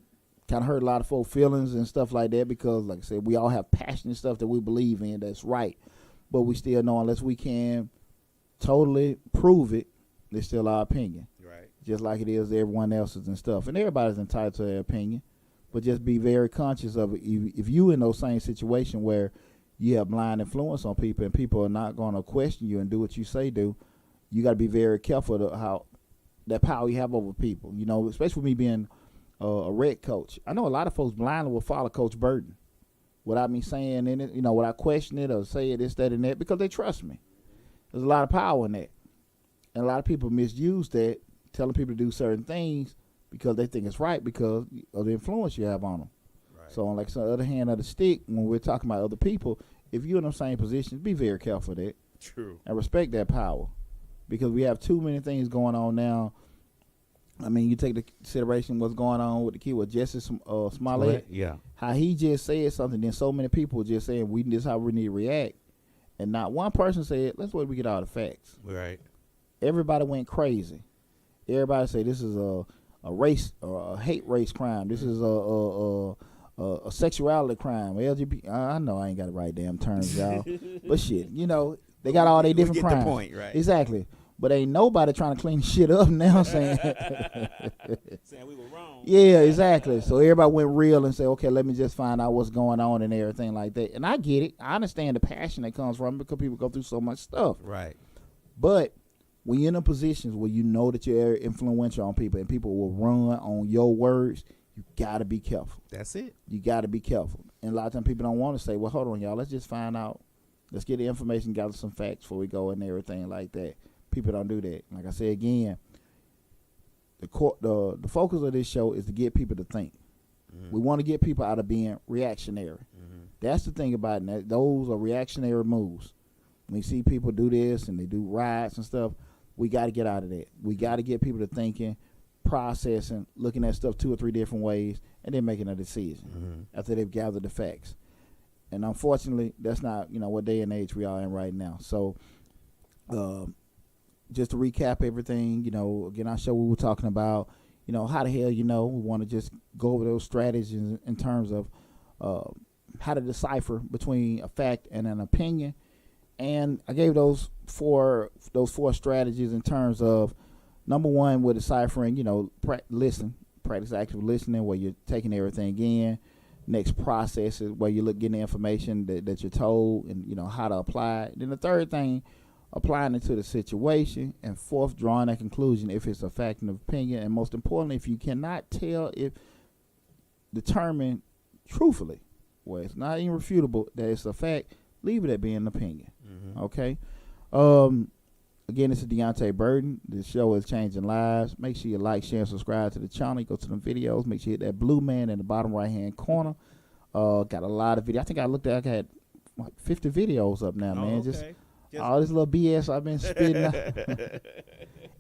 kind of hurt a lot of folks' feelings and stuff like that, because like I said, we all have passionate stuff that we believe in that's right, but we still know unless we can totally prove it, it's still our opinion. Right. Just like it is everyone else's and stuff. And everybody's entitled to their opinion, but just be very conscious of it. If you in those same situation where you have blind influence on people and people are not going to question you and do what you say do, you got to be very careful of how that power you have over people, especially with me being a red coach. I know a lot of folks blindly will follow Coach Burden without me saying in it, without questioning it or saying this, that, and that, because they trust me. There's a lot of power in that. And a lot of people misuse that, telling people to do certain things because they think it's right because of the influence you have on them. Right. So on the other hand of the stick, when we're talking about other people, if you're in the same position, be very careful of that. True. And respect that power. Because we have too many things going on now. I mean, you take the consideration what's going on with the kid with Jesse Smollett. Yeah. How he just said something, then so many people just saying, this is how we need to react. And not one person said, let's wait till we get all the facts. Right. Everybody went crazy. Everybody said this is a race or a hate race crime. This is a sexuality crime. LGBT. I know I ain't got the right damn terms, y'all. But shit, they got all their different crimes. The point, right? Exactly. But ain't nobody trying to clean the shit up now saying. Saying we were wrong. Yeah, exactly. So everybody went real and said, okay, let me just find out what's going on and everything like that. And I get it. I understand the passion that comes from it because people go through so much stuff. Right. But when you're in a position where you know that you're influential on people and people will run on your words, you got to be careful. That's it. You got to be careful. And a lot of times people don't want to say, well, hold on, y'all. Let's just find out. Let's get the information, gather some facts before we go and everything like that. People don't do that. Like I said again, the focus of this show is to get people to think. Mm-hmm. We want to get people out of being reactionary. Mm-hmm. That's the thing about it. Those are reactionary moves. When we see people do this and they do riots and stuff, we got to get out of that. We got to get people to thinking, processing, looking at stuff 2 or 3 different ways, and then making a decision after they've gathered the facts. And unfortunately, that's not what day and age we are in right now. So, just to recap everything, again, our show we were talking about, how the hell, we want to just go over those strategies in terms of how to decipher between a fact and an opinion. And I gave those four strategies in terms of, number one, with deciphering, practice active listening, where you're taking everything in. Next process is where you getting the information that you're told and, how to apply it. Then the third thing, applying it to the situation. And fourth, drawing a conclusion if it's a fact and opinion. And most importantly, if you cannot determine truthfully, where it's not even refutable that it's a fact, leave it at being an opinion. Mm-hmm. Okay? Again, this is Deonte Burden. The show is Changing Lives. Make sure you like, share, and subscribe to the channel. You go to them videos. Make sure you hit that blue man in the bottom right-hand corner. Got a lot of videos. I think I looked at, I got like 50 videos up now, man. Okay. Just all this little BS I've been spitting out.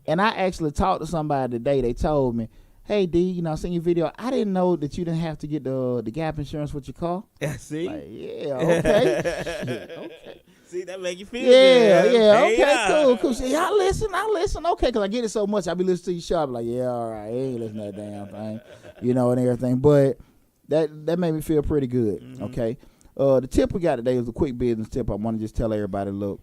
And I actually talked to somebody today. They told me, hey, D, I seen your video. I didn't know that you didn't have to get the gap insurance with your car. Yeah, see? Like, yeah, okay. Okay. See, that make you feel good. good. Yeah, okay, cool. See, I listen, okay, because I get it so much. I be listening to your show. I be like, yeah, all right, I ain't listening to that damn thing, and everything. But that made me feel pretty good, okay? The tip we got today is a quick business tip. I want to just tell everybody, look,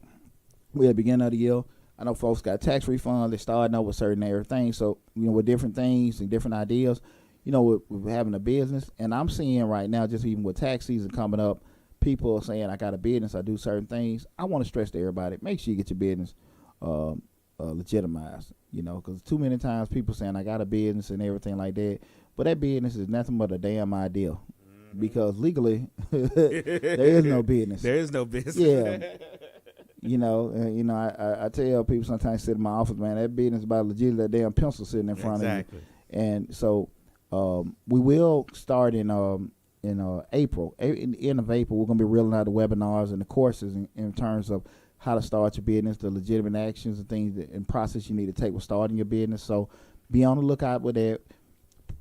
we're at the beginning of the year. I know folks got tax refunds. They're starting out with certain everything. So, with different things and different ideas, we're having a business. And I'm seeing right now, just even with tax season coming up, people are saying, I got a business, I do certain things. I want to stress to everybody, make sure you get your business legitimized, because too many times people saying, I got a business and everything like that. But that business is nothing but a damn idea. Because legally, there is no business. There is no business. Yeah. I tell people sometimes sit in my office, man, that business is about legit that damn pencil sitting in front of you. And so we will start in April. In the end of April, we're going to be reeling out the webinars and the courses in terms of how to start your business, the legitimate actions and things and process you need to take with starting your business. So be on the lookout with that.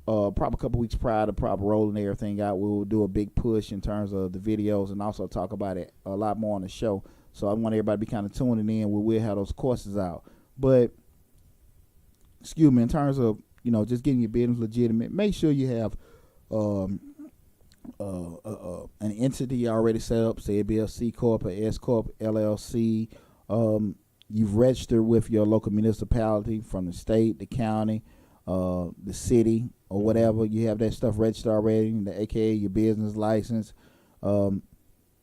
Probably a couple weeks prior to proper rolling everything out, we will do a big push in terms of the videos and also talk about it a lot more on the show. So I want everybody to be kind of tuning in. We will have those courses out. But, in terms of, just getting your business legitimate, make sure you have an entity already set up, say it be a C Corp, a S Corp, LLC. You've registered with your local municipality from the state, the county, the city, or whatever. You have that stuff registered already, aka your business license.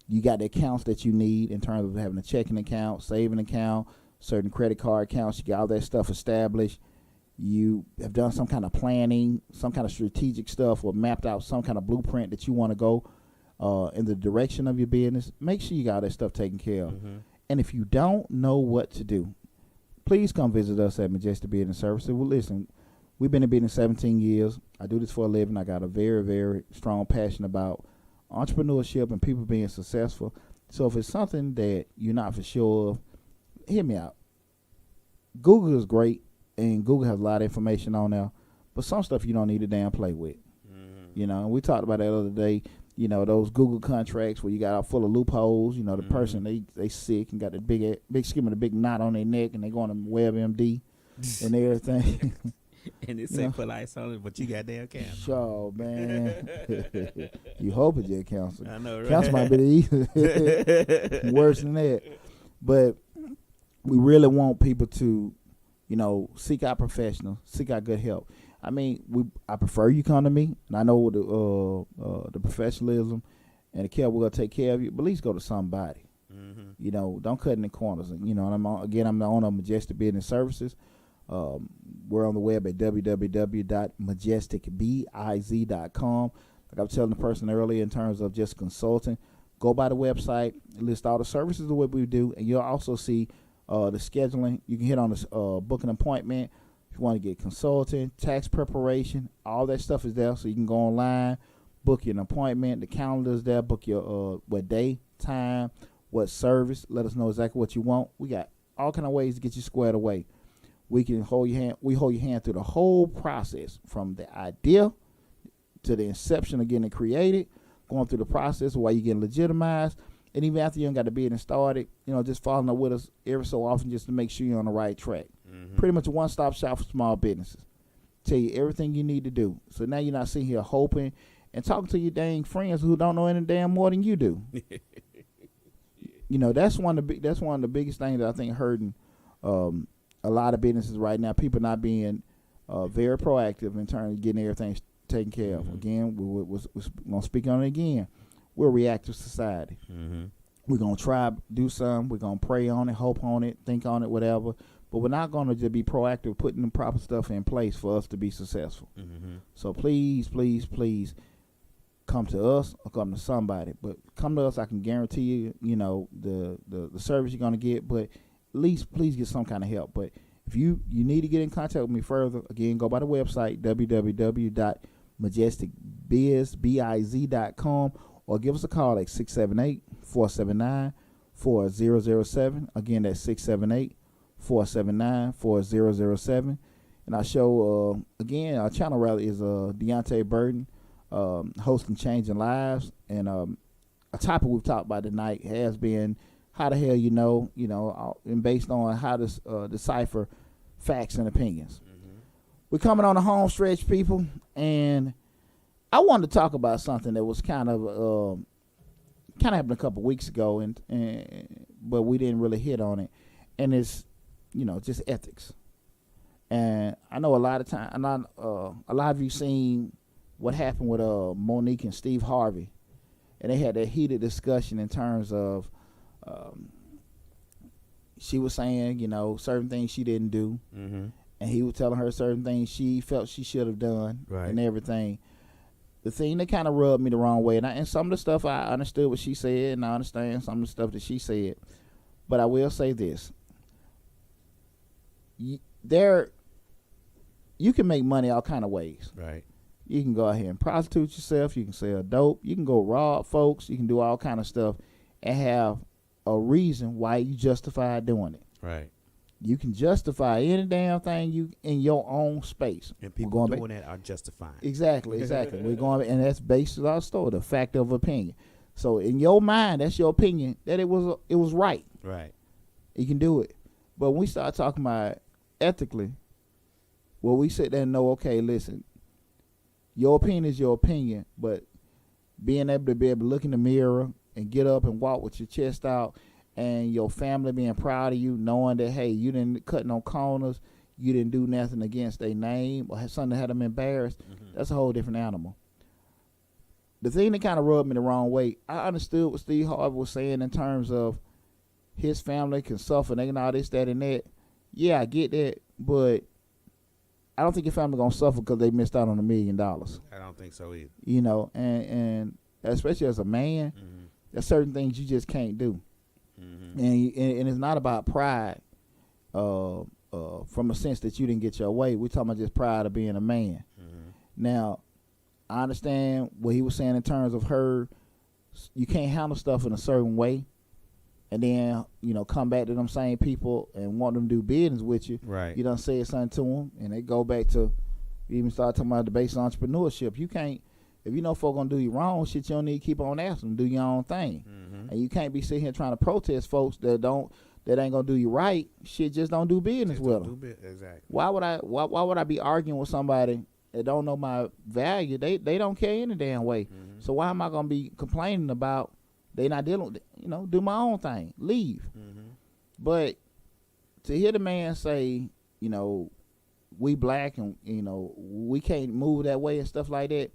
You got the accounts that you need in terms of having a checking account, saving account, certain credit card accounts. You got all that stuff established. You have done some kind of planning, some kind of strategic stuff, or mapped out some kind of blueprint that you want to go in the direction of your business. Make sure you got all that stuff taken care of. And if you don't know what to do, please come visit us at Majestic Business Services. Well, listen, we've been in business 17 years. I do this for a living. I got a very, very strong passion about entrepreneurship and people being successful. So if it's something that you're not for sure of, hear me out. Google is great, and Google has a lot of information on there, but some stuff you don't need to damn play with. And we talked about that the other day, those Google contracts where you got out full of loopholes. The person, they sick and got the big knot on their neck, and they going to WebMD and everything. And it say put ice on it, but you got damn cancer. Sure, man. You hope it's your cancer. I know, right? Cancer might be the worse than that. But we really want people to seek out professionals, seek out good help. I mean, I prefer you come to me, and I know the professionalism and the care we're gonna take care of you. But at least go to somebody. Mm-hmm. Don't cut in the corners. And, and I'm the owner of Majestic Business Services. We're on the web at www.majesticbiz.com. Like I was telling the person earlier, in terms of just consulting, go by the website, list all the services of what we do, and you'll also see the scheduling. You can hit on the book an appointment if you want to get consulting, tax preparation. All that stuff is there, so you can go online, book your appointment. The calendar is there. Book your what day, time, what service. Let us know exactly what you want. We got all kind of ways to get you squared away. We can hold your hand. We hold your hand through the whole process, from the idea to the inception of getting it created, going through the process while you getting legitimized, and even after you ain't got the business started, just following up with us every so often just to make sure you're on the right track. Mm-hmm. Pretty much a one-stop shop for small businesses. Tell you everything you need to do. So now you're not sitting here hoping and talking to your dang friends who don't know any damn more than you do. That's one of the biggest things that I think hurting a lot of businesses right now. People not being very proactive in terms of getting everything taken care of. Mm-hmm. Again, we're going to speak on it again. We're a reactive society. Mm-hmm. We're going to try do something. We're going to pray on it, hope on it, think on it, whatever. But we're not going to just be proactive, putting the proper stuff in place for us to be successful. Mm-hmm. So please, please, please come to us or come to somebody. But come to us, I can guarantee you, the service you're going to get. But at least please get some kind of help. But if you need to get in contact with me further, again, go by the website, www.majesticbiz.com, or give us a call at 678-479-4007. Again, that's 678-479-4007. And our show, our channel rather, is Deonte Burden, hosting Changing Lives. And a topic we've talked about tonight has been how the hell and based on how to decipher facts and opinions. Mm-hmm. We're coming on the home stretch, people, and I wanted to talk about something that was kind of happened a couple weeks ago, but we didn't really hit on it, and it's just ethics. And I know a lot of time, a lot of you seen what happened with Monique and Steve Harvey, and they had that heated discussion in terms of she was saying certain things she didn't do, mm-hmm. and he was telling her certain things she felt she should have done, right, and everything. The thing that kind of rubbed me the wrong way, and some of the stuff I understood what she said, and I understand some of the stuff that she said, but I will say this: you can make money all kind of ways. Right. You can go out here and prostitute yourself. You can sell dope. You can go rob folks. You can do all kind of stuff and have a reason why you justify doing it. Right. You can justify any damn thing you in your own space. And people doing that are justifying. Exactly. We're going, and that's based on our story, the fact of opinion. So in your mind, that's your opinion that it was right. Right. You can do it. But when we start talking about ethically, well, we sit there and know, okay, listen, your opinion is your opinion, but being able to look in the mirror and get up and walk with your chest out, and your family being proud of you, knowing that, hey, you didn't cut no corners, you didn't do nothing against their name or something that had them embarrassed, that's a whole different animal. The thing that kind of rubbed me the wrong way, I understood what Steve Harvey was saying in terms of his family can suffer, they can all this, that, and that. Yeah, I get that, but I don't think your family going to suffer because they missed out on $1 million. I don't think so either. And especially as a man, there's certain things you just can't do. Mm-hmm. And it's not about pride from a sense that you didn't get your way. We're talking about just pride of being a man. Mm-hmm. Now, I understand what he was saying in terms of her. You can't handle stuff in a certain way and then, come back to them same people and want them to do business with you. Right. You done said something to them, and they go back to even start talking about the base of entrepreneurship. You can't. If you know folk gonna do you wrong, shit, you don't need to keep on asking them. Do your own thing. Mm-hmm. And you can't be sitting here trying to protest folks that ain't gonna do you right. Shit, just don't do business with them. Exactly. Why would I be arguing with somebody that don't know my value? They don't care any damn way. Mm-hmm. So why am I gonna be complaining about they not dealing with do my own thing. Leave. Mm-hmm. But to hear the man say you know, we black and, you know, we can't move that way and stuff like that,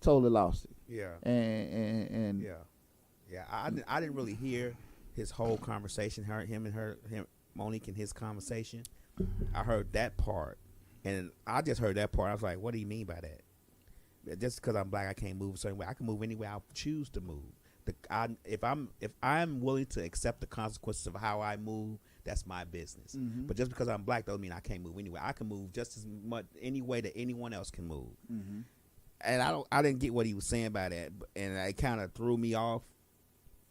totally lost it. Yeah. And Yeah. I didn't really hear his whole conversation. Him, Monique and his conversation. I heard that part, and I just heard that part. I was like, what do you mean by that? Just because I'm black, I can't move a certain way. I can move any way I choose to move. If I'm willing to accept the consequences of how I move, that's my business. Mm-hmm. But just because I'm black doesn't mean I can't move anyway. I can move just as much any way that anyone else can move. Mm-hmm. And I didn't get what he was saying by that, and it kind of threw me off.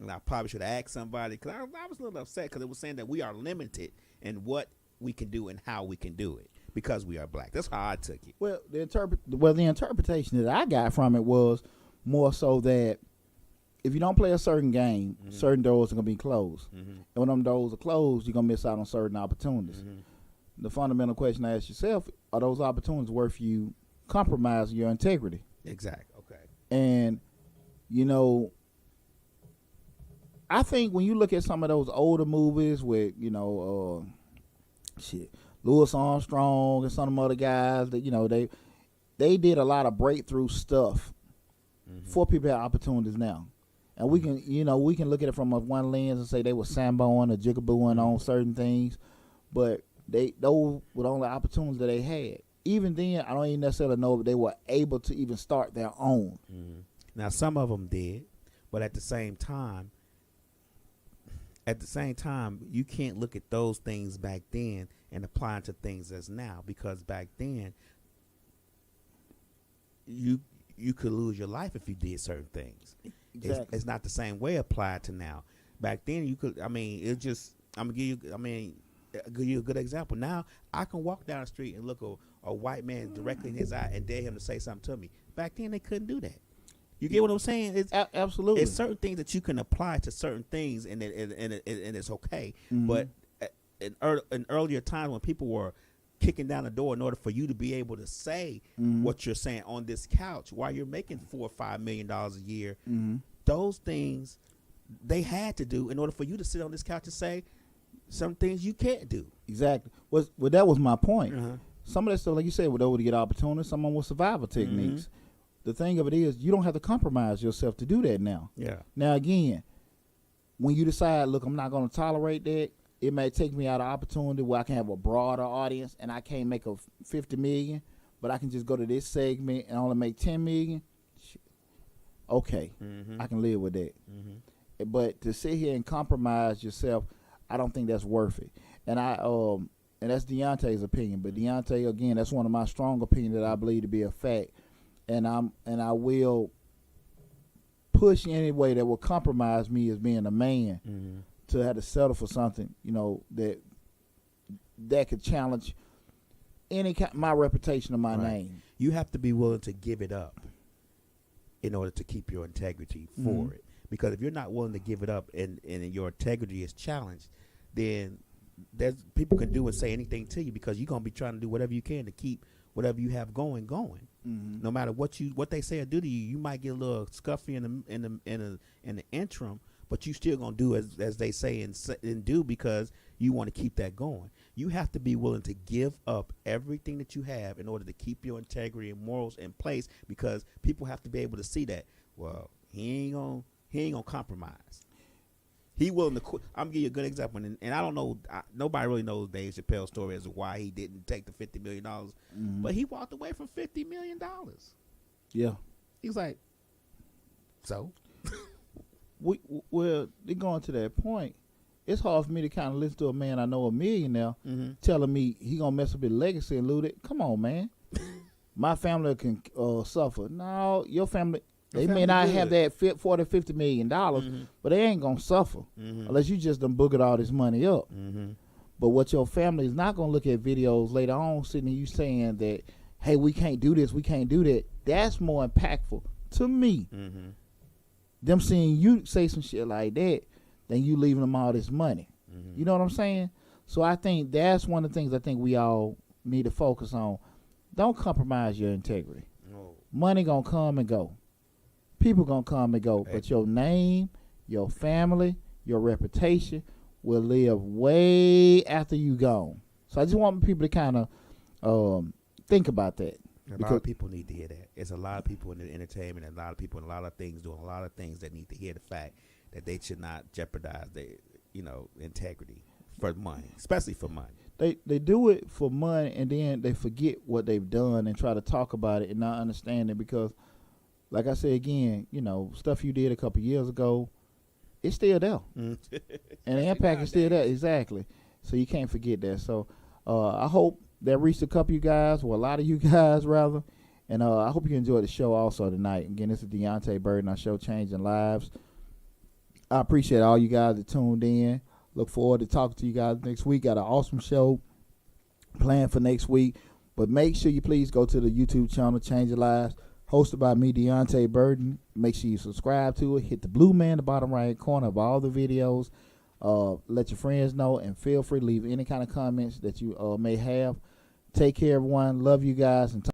And I probably should have asked somebody, because I was a little upset because it was saying that we are limited in what we can do and how we can do it because we are black. That's how I took it. Well, the interpretation that I got from it was more so that if you don't play a certain game, Mm-hmm. certain doors are gonna be closed, Mm-hmm. and when them doors are closed, you're gonna miss out on certain opportunities. Mm-hmm. The fundamental question to ask yourself: are those opportunities worth you compromising your integrity? Exactly. Okay. And you know, I think when you look at some of those older movies with, you know, Louis Armstrong and some of them other guys that, you know, they did a lot of breakthrough stuff Mm-hmm. for people to have opportunities now. And we can, you know, we can look at it from one lens and say they were samboing or jigabooing on certain things, but those were the only opportunities that they had. Even then, I don't even necessarily know if they were able to even start their own. Mm-hmm. Now, some of them did, but at the same time, you can't look at those things back then and apply it to things as now, because back then, you could lose your life if you did certain things. Exactly. It's not the same way applied to now. Back then, you could. I mean, it just. I'm gonna give you. I mean, I'll give you a good example. Now, I can walk down the street and look a white man directly in his eye and dare him to say something to me. Back then, they couldn't do that. You get what I'm saying? It's absolutely. It's certain things that you can apply to certain things, and it's okay. Mm-hmm. But in earlier times when people were kicking down the door in order for you to be able to say Mm-hmm. what you're saying on this couch while you're making $4 or $5 million a year, Mm-hmm. those things they had to do in order for you to sit on this couch and say some things you can't do. Exactly. Well, that was my point. Uh-huh. Some of that stuff, like you said, were able to get opportunities. Some of them were survival techniques. Mm-hmm. The thing of it is, you don't have to compromise yourself to do that now. Yeah. Now, again, when you decide, look, I'm not going to tolerate that, it may take me out of opportunity where I can have a broader audience and I can't make a 50 million, but I can just go to this segment and only make 10 million. Okay, Mm-hmm. I can live with that. Mm-hmm. But to sit here and compromise yourself, I don't think that's worth it. And and that's Deonte's opinion. But Deonte, again, that's one of my strong opinions that I believe to be a fact. And I will push any way that will compromise me as being a man Mm-hmm. to have to settle for something, you know, that could challenge my reputation or my Right. name. You have to be willing to give it up in order to keep your integrity for Mhm. it. Because if you're not willing to give it up and your integrity is challenged, then there's people can do and say anything to you, because you're gonna be trying to do whatever you can to keep whatever you have going. Mm-hmm. No matter what they say or do to you, you might get a little scuffy in the interim, but you still gonna do as they say and do, because you want to keep that going. You have to be willing to give up everything that you have in order to keep your integrity and morals in place, because people have to be able to see that. Well, he ain't gonna compromise. He willing to quit. I'm gonna give you a good example, and I don't know. Nobody really knows Dave Chappelle's story as to why he didn't take the $50 million, Mm-hmm. but he walked away from $50 million. Yeah. He's like, so. Well, they going to that point. It's hard for me to kind of listen to a man I know, a millionaire, Mm-hmm. telling me he gonna mess up his legacy and loot it. Come on, man. My family can suffer. No, your family. They may not have that $40, $50 million, Mm-hmm. but they ain't gonna suffer Mm-hmm. unless you just done boogered all this money up. Mm-hmm. But what your family is not gonna look at videos later on, sitting here you saying that, hey, we can't do this, we can't do that. That's more impactful to me. Mm-hmm. Them seeing you say some shit like that than you leaving them all this money. Mm-hmm. You know what I'm saying? So I think that's one of the things I think we all need to focus on. Don't compromise your integrity. No. Money gonna come and go. People gonna come and go. Hey. But your name, your family, your reputation will live way after you gone. So I just want people to kind of think about that. A lot of people need to hear that. There's a lot of people in the entertainment and a lot of people in a lot of things doing a lot of things that need to hear the fact that they should not jeopardize their, integrity for money, especially for money. They do it for money, and then they forget what they've done and try to talk about it and not understand it because, like I said again, stuff you did a couple years ago, it's still there. And the impact is still there. Exactly. So you can't forget that. So I hope that reached a couple of you guys, or a lot of you guys rather. And I hope you enjoyed the show also tonight. Again, this is Deonte Burden, our show Changing Lives. I appreciate all you guys that tuned in. Look forward to talking to you guys next week. Got an awesome show planned for next week. But make sure you please go to the YouTube channel, Changing Lives, hosted by me, Deonte Burden. Make sure you subscribe to it. Hit the blue man in the bottom right corner of all the videos. Let your friends know, and feel free to leave any kind of comments that you may have. Take care, everyone. Love you guys. And